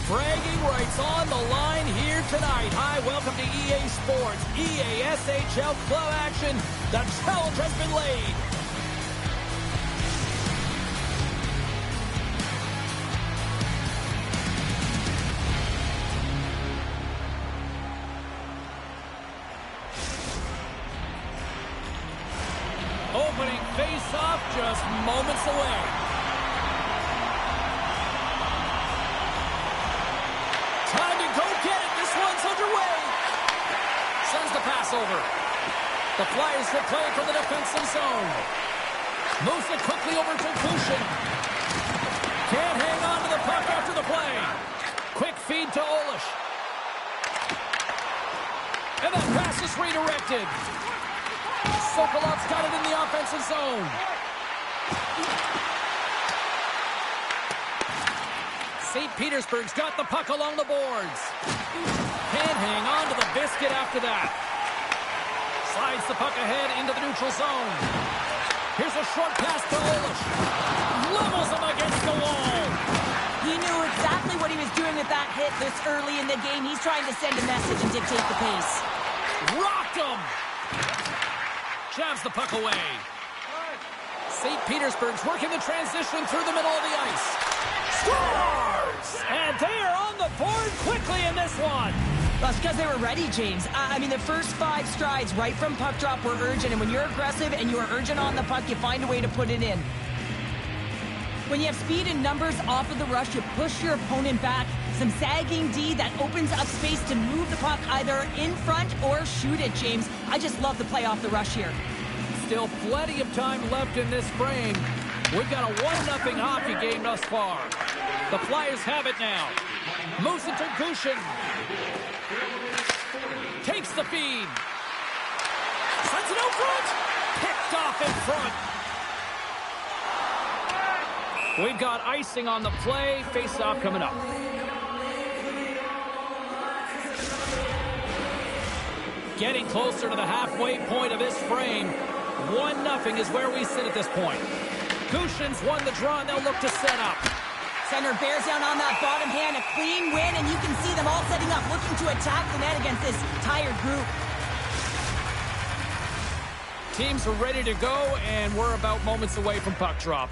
Bragging rights on the line here tonight. Hi, welcome to EA Sports. EA SHL club action. The challenge has been laid. Opening face-off just moments away. Time to go get it. This one's underway. Sends the pass over. The Flyers will play from the defensive zone. Moves it quickly over to Kushin. Can't hang on to the puck after the play. Quick feed to Olish. And that pass is redirected. Sokolov's got it in the offensive zone. St. Petersburg's got the puck along the boards. Can't hang on to the biscuit after that. Slides the puck ahead into the neutral zone. Here's a short pass to Olish. Levels him against the wall. He knew exactly what he was doing with that hit this early in the game. He's trying to send a message and dictate the pace. Rocked him. Jabs the puck away. St. Petersburg's working the transition through the middle of the ice. Scores! And they are on the board quickly in this one. That's because they were ready, James. I mean, the first 5 strides right from puck drop were urgent, and when you're aggressive and you're urgent on the puck, you find a way to put it in. When you have speed and numbers off of the rush, you push your opponent back. Some sagging D that opens up space to move the puck either in front or shoot it, James. I just love the play off the rush here. Still plenty of time left in this frame. We've got a 1-0 hockey game thus far. The Flyers have it now. Moves it to Kushin. Takes the feed. Sends it out front. Picked off in front. We've got icing on the play. Face-off coming up. Getting closer to the halfway point of this frame. 1-0 is where we sit at this point. Kushin's won the draw, and they'll look to set up. Center bears down on that bottom hand. A clean win, and you can see them all setting up, looking to attack the net against this tired group. Teams are ready to go, and we're about moments away from puck drop.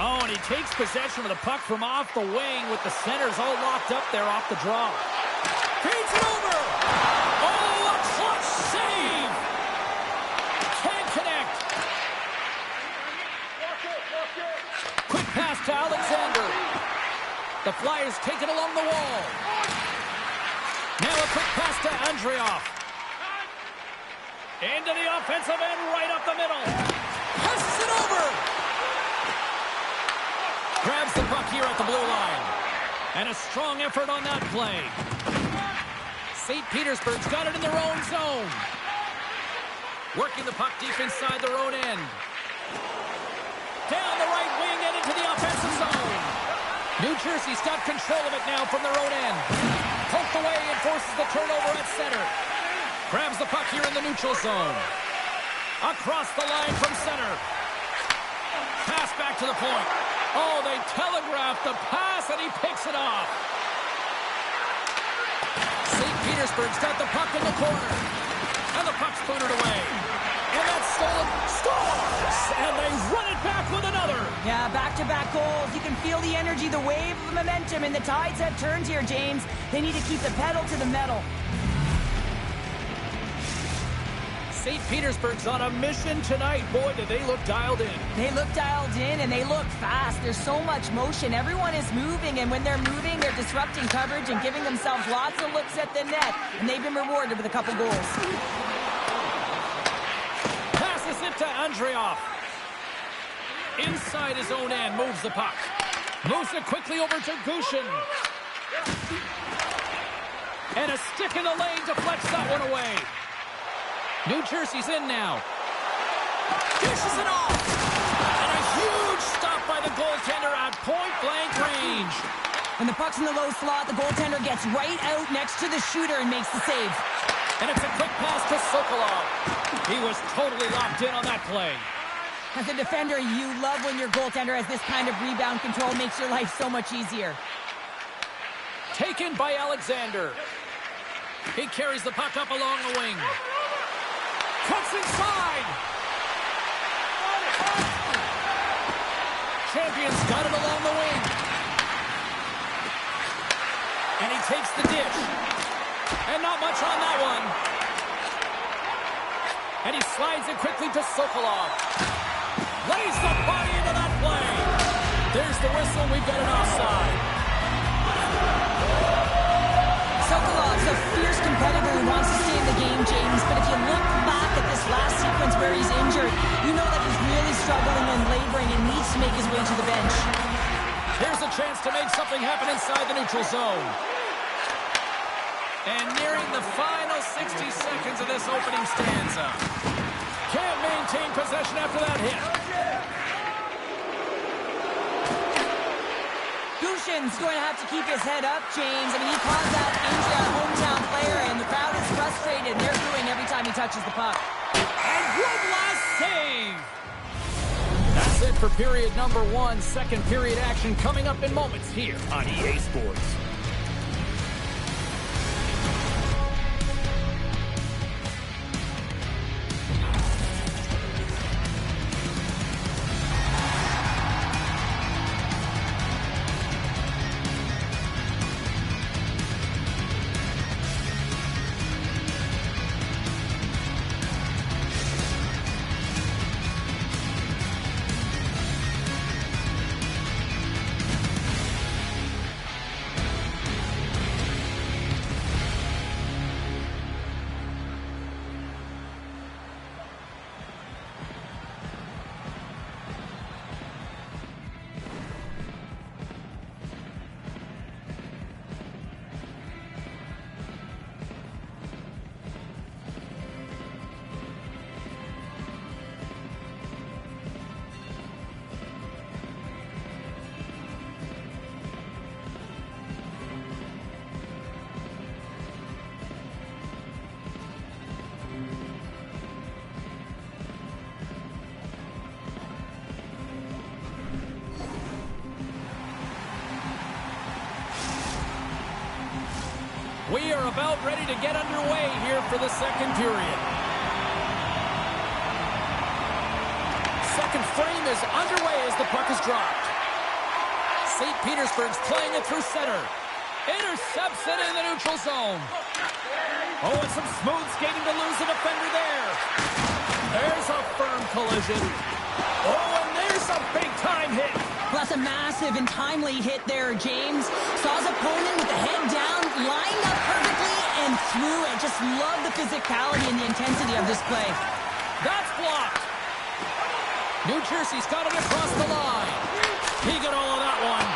Oh, and he takes possession of the puck from off the wing with the centers all locked up there off the draw. Feeds it over! Oh, a clutch save! Can't connect. Quick pass to Alexander. The Flyers take it along the wall. Now a quick pass to Andreoff. Into the offensive end, right up the middle. Passes it over! Grabs the puck here at the blue line. And a strong effort on that play. St. Petersburg's got it in their own zone. Working the puck deep inside their own end. Down the right wing and into the offensive zone. New Jersey's got control of it now from their own end. Poked away and forces the turnover at center. Grabs the puck here in the neutral zone. Across the line from center. Pass back to the point. Oh, they telegraphed the pass, and he picks it off. St. Petersburg's got the puck in the corner. And the puck's booted away. And that's stolen. Scores! And they run it back with another. Yeah, back-to-back goals. You can feel the energy, the wave of momentum, and the tides have turned here, James. They need to keep the pedal to the metal. St. Petersburg's on a mission tonight. Boy, do they look dialed in. They look dialed in, and they look fast. There's so much motion. Everyone is moving, and when they're moving, they're disrupting coverage and giving themselves lots of looks at the net, and they've been rewarded with a couple goals. Passes it to Andreoff. Inside his own end, moves the puck. Moves it quickly over to Kushin. And a stick in the lane deflects that one away. New Jersey's in now. Dishes it off. And a huge stop by the goaltender at point-blank range. When the puck's in the low slot, the goaltender gets right out next to the shooter and makes the save. And it's a quick pass to Sokolov. He was totally locked in on that play. As a defender, you love when your goaltender has this kind of rebound control. Makes your life so much easier. Taken by Alexander. He carries the puck up along the wing. Cuts inside. Champions got it along the wing. And he takes the dish. And not much on that one. And he slides it quickly to Sokolov. Lays the body into that play. There's the whistle. We've got an offside. Sokolov's a fierce competitor who wants to stay in the game, James. But if you look back at this last sequence where he's injured, you know that he's really struggling and laboring and needs to make his way to the bench. Here's a chance to make something happen inside the neutral zone. And nearing the final 60 seconds of this opening stanza. Can't maintain possession after that hit. Gushin's going to have to keep his head up, James. I mean, he caused that injury on a hometown player, and the crowd is frustrated. They're booing every time he touches the puck. And one last save. That's it for period number 1. Second period action coming up in moments here on EA Sports. We are about ready to get underway here for the second period. Second frame is underway as the puck is dropped. St. Petersburg's playing it through center. Intercepts it in the neutral zone. Oh, and some smooth skating to lose the defender there. There's a firm collision. Oh, and there's a big-time hit. Plus a massive and timely hit there, James. Saw his opponent with the head down, lined up perfectly, and threw it. Just love the physicality and the intensity of this play. That's blocked. New Jersey's got it across the line. He got all of that one.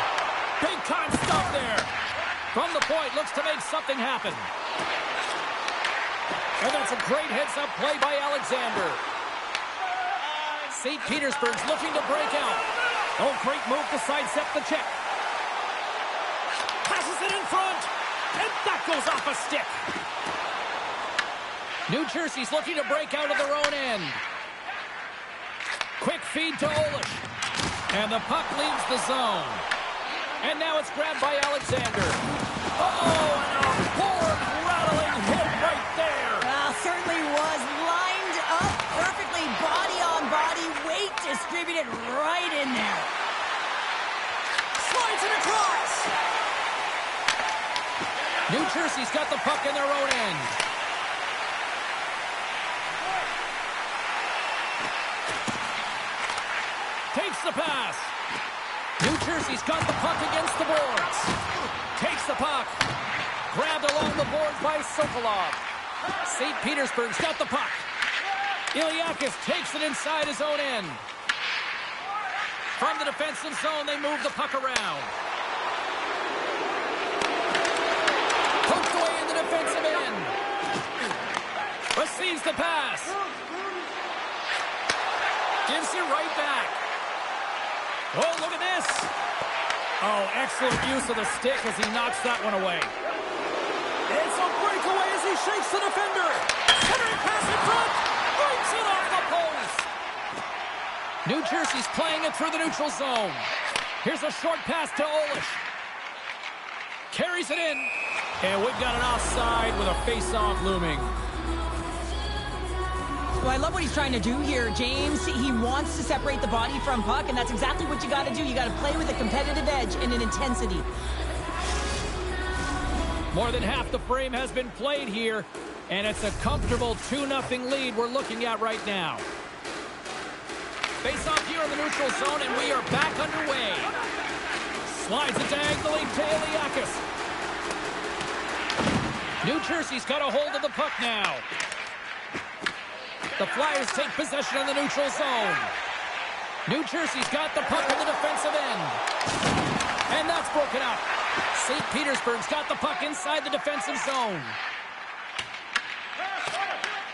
Big-time stuff there. From the point, looks to make something happen. And that's a great heads-up play by Alexander. St. Petersburg's looking to break out. Oh, great move to sidestep the check. Passes it in front. And that goes off a stick. New Jersey's looking to break out of their own end. Quick feed to Olish. And the puck leaves the zone. And now it's grabbed by Alexander. Oh, and a board-rattling hit right there. Certainly was lined up perfectly, body on body, weight distributed right in there. Slides it across. New Jersey's got the puck in their own end. Takes the pass. New Jersey's got the puck against the boards. Takes the puck. Grabbed along the boards by Sokolov. St. Petersburg's got the puck. Iliakis takes it inside his own end. From the defensive zone, they move the puck around. Poked away in the defensive end. Receives the pass. Gives it right back. Oh, look at this. Oh, excellent use of the stick as he knocks that one away. It's a breakaway as he shakes the defender. Centering pass in front. Breaks it off the post. New Jersey's playing it through the neutral zone. Here's a short pass to Olish. Carries it in. And we've got an offside with a face-off looming. Well, I love what he's trying to do here, James. He wants to separate the body from puck, and that's exactly what you got to do. You got to play with a competitive edge and an intensity. More than half the frame has been played here, and it's a comfortable 2-0 lead we're looking at right now. Face off here in the neutral zone, and we are back underway. Slides it diagonally to Iliakis. New Jersey's got a hold of the puck now. The Flyers take possession in the neutral zone. New Jersey's got the puck in the defensive end. And that's broken up. St. Petersburg's got the puck inside the defensive zone.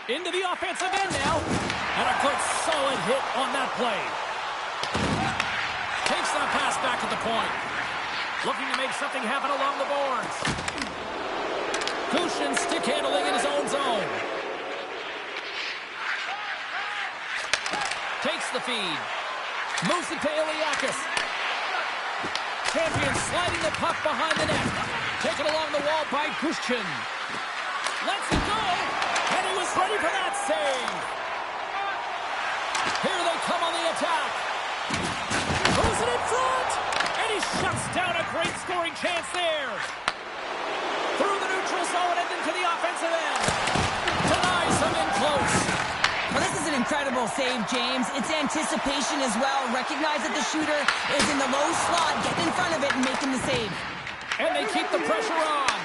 Into the offensive end now. And a good solid hit on that play. Takes that pass back at the point. Looking to make something happen along the boards. Kushin stick handling in his own zone. Takes the feed. Moves it to Iliakis. Champion sliding the puck behind the net. Taken along the wall by Kushin. Lets it go. And he was ready for that save. Here they come on the attack. Throws it in front. And he shuts down a great scoring chance there. Through the neutral zone and into the offensive end. Denies him in close. Well, this is an incredible save, James. It's anticipation as well. Recognize that the shooter is in the low slot, getting in front of it and making the save. And they keep the pressure on.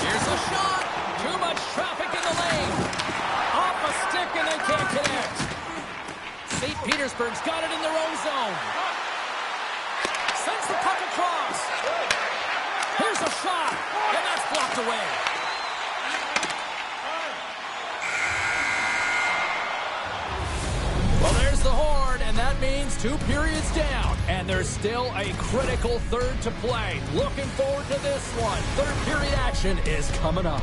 Here's a shot. Too much traffic in the lane. Off a stick and they can't connect. St. Petersburg's got it in their own zone. Sends the puck across. Here's a shot. And that's blocked away. Well, there's the horn, and that means 2 periods down. And there's still a critical third to play. Looking forward to this one. Third period action is coming up.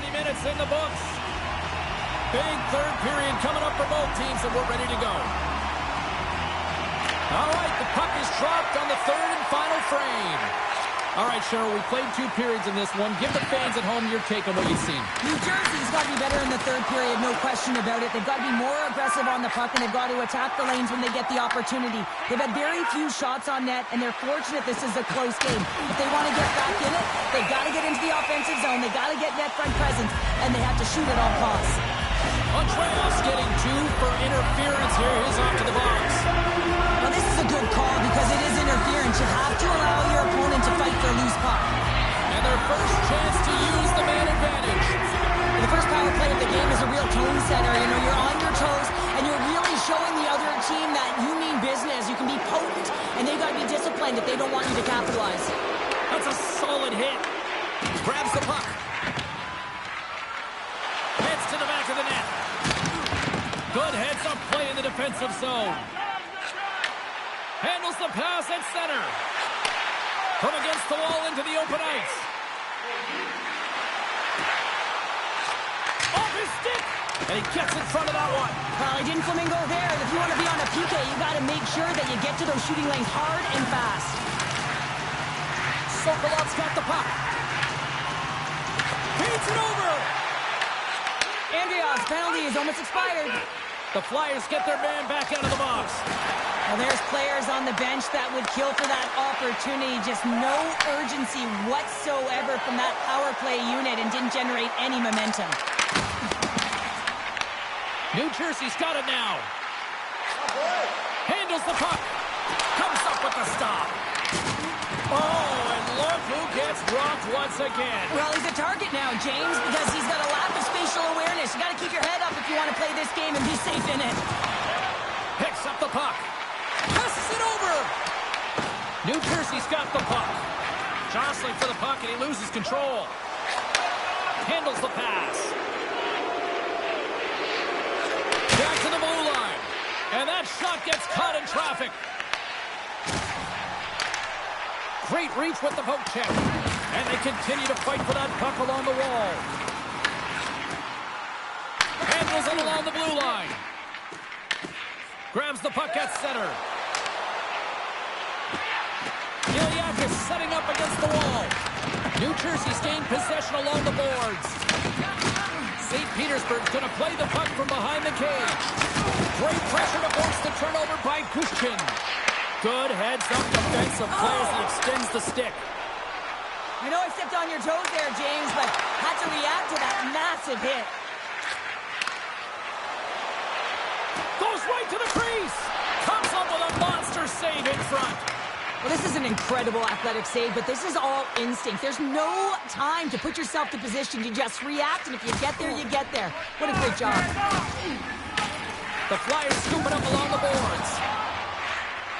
Minutes in the books. Big third period coming up for both teams, and we're ready to go. All right, the puck is dropped on the third and final frame. All right, Cheryl, we played 2 periods in this one. Give the fans at home your take on what you've seen. New Jersey's got to be better in the third period, no question about it. They've got to be more aggressive on the puck, and they've got to attack the lanes when they get the opportunity. They've had very few shots on net, and they're fortunate this is a close game. If they want to get back in it, they've got to get into the offensive zone. They've got to get net front presence, and they have to shoot at all costs. Andreas getting 2 for interference here. He's off to the box. Well, this is a good call because it is interference. You have to allow your opponent to fight for a loose puck. And their first chance to use the man advantage. The first power play of the game is a real tone setter. You know, you're on your toes, and you're really showing the other team that you mean business. You can be potent, and they got to be disciplined if they don't want you to capitalize. That's a solid hit. Grabs the puck. Heads to the back of the net. Good heads-up play in the defensive zone. Handles the pass at center. From against the wall into the open ice. Off his stick. And he gets in front of that one. Well, he didn't flamingo there. If you want to be on a PK, you got to make sure that you get to those shooting lanes hard and fast. Sokolov's got the puck. Feeds it over. Andreas' penalty is almost expired. The Flyers get their man back out of the box. Well, there's players on the bench that would kill for that opportunity. Just no urgency whatsoever from that power play unit and didn't generate any momentum. New Jersey's got it now. Handles the puck. Comes up with the stop. Oh, and look who gets dropped once again. Well, he's a target now, James, because he's got a lack of spatial awareness. You got to keep your head up if you want to play this game and be safe in it. Picks up the puck. Passes it over. New Jersey's got the puck. Jostling for the puck, and he loses control. Handles the pass. Back to the blue line. And that shot gets caught in traffic. Great reach with the poke check. And they continue to fight for that puck along the wall. Handles it along the blue line. Grabs the puck at center. Iliakis setting up against the wall. New Jersey's gained possession along the boards. St. Petersburg's going to play the puck from behind the cage. Great pressure to force the turnover by Gushkin. Good heads-up defensive play as he extends the stick. I know I stepped on your toes there, James, but had to react to that massive hit. Goes right to the crease. Comes up with a monster save in front. Well, this is an incredible athletic save, but this is all instinct. There's no time to put yourself to position. You just react, and if you get there, you get there. What a great job. The Flyers scoop it up along the boards.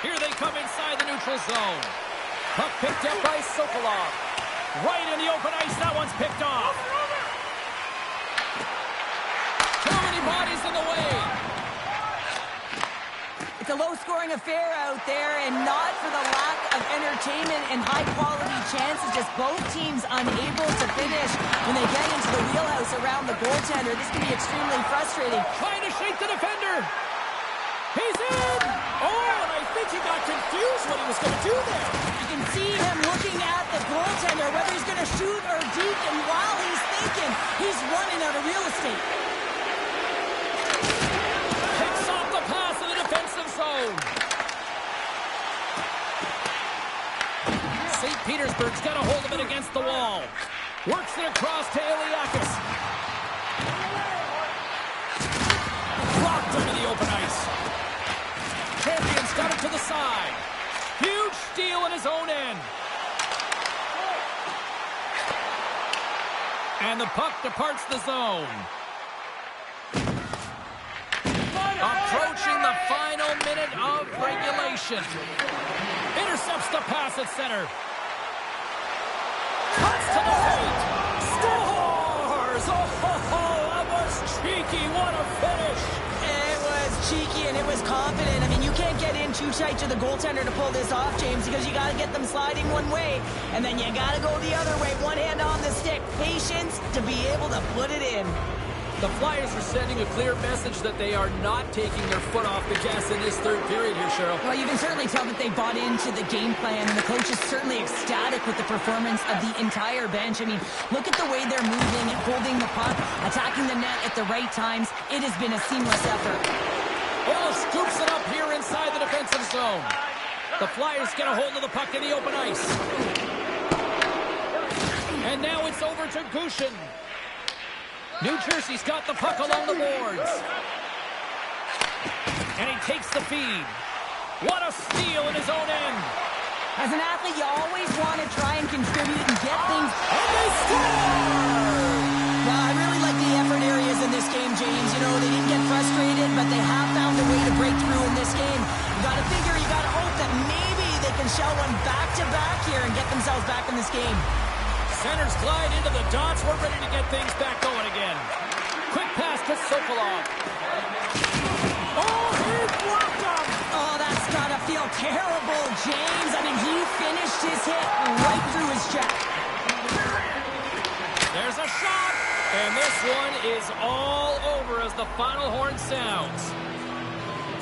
Here they come inside the neutral zone. Puck picked up by Sokolov. Right in the open ice, that one's picked off. Too many bodies in the way. It's a low-scoring affair out there, and not for the lack of entertainment and high-quality chances. Just both teams unable to finish when they get into the wheelhouse around the goaltender. This can be extremely frustrating. Trying to shake the defender. He's in! Oh, and I think he got confused what he was going to do there. You can see him looking at the goaltender, whether he's going to shoot or deke, and while he's thinking, he's running out of real estate. Picks off the pass in the defensive zone. St. Petersburg's got a hold of it against the wall. Works it across to Iliakis. Blocked into the open ice. Champion's got it to the side. Huge steal in his own end. And the puck departs the zone. Approaching the final minute of regulation. Intercepts the pass at center. Cuts to the paint. Scores! Oh, that was cheeky. What a finish. It was cheeky and it was confident. I mean, you can't get in too tight to the goaltender to pull this off, James, because you got to get them sliding one way, and then you got to go the other way. One hand on the stick. Patience to be able to put it in. The Flyers are sending a clear message that they are not taking their foot off the gas in this third period here, Cheryl. Well, you can certainly tell that they bought into the game plan, and the coach is certainly ecstatic with the performance of the entire bench. I mean, look at the way they're moving and holding the puck, attacking the net at the right times. It has been a seamless effort. Ola scoops it up here inside the defensive zone. The Flyers get a hold of the puck in the open ice. And now it's over to Gushkin. New Jersey's got the puck along the boards. And he takes the feed. What a steal in his own end. As an athlete, you always want to try and contribute and get things. And they score! Well, I really like the effort areas in this game, James. You know, they didn't get frustrated, but they have found a way to break through in this game. You got to figure, you got to hope that maybe they can shell one back-to-back here and get themselves back in this game. Centers glide into the dots. We're ready to get things back going again. Quick pass to Sokolov. Oh, he blocked him! Oh, that's got to feel terrible, James. I mean, he finished his hit right through his check. There's a shot, and this one is all over as the final horn sounds.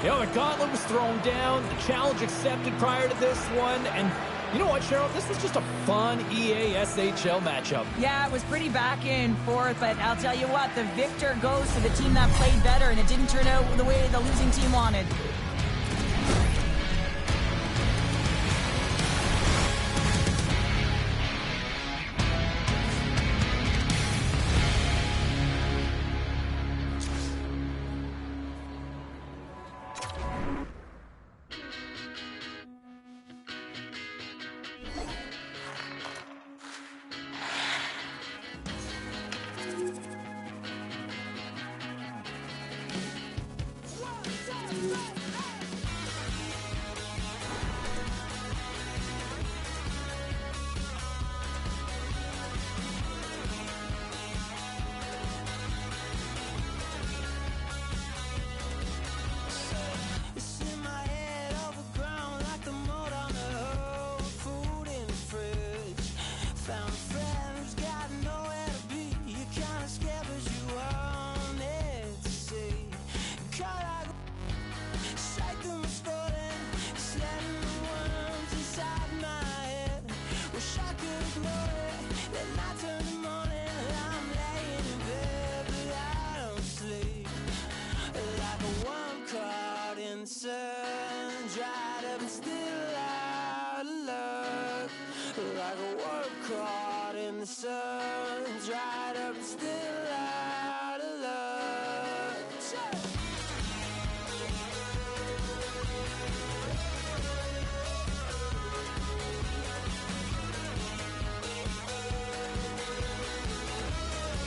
You know, the gauntlet was thrown down, the challenge accepted prior to this one, and you know what, Cheryl? This was just a fun EASHL matchup. Yeah, it was pretty back and forth, but I'll tell you what, the victor goes to the team that played better, and it didn't turn out the way the losing team wanted. Caught in the sun, dried up and still out of love.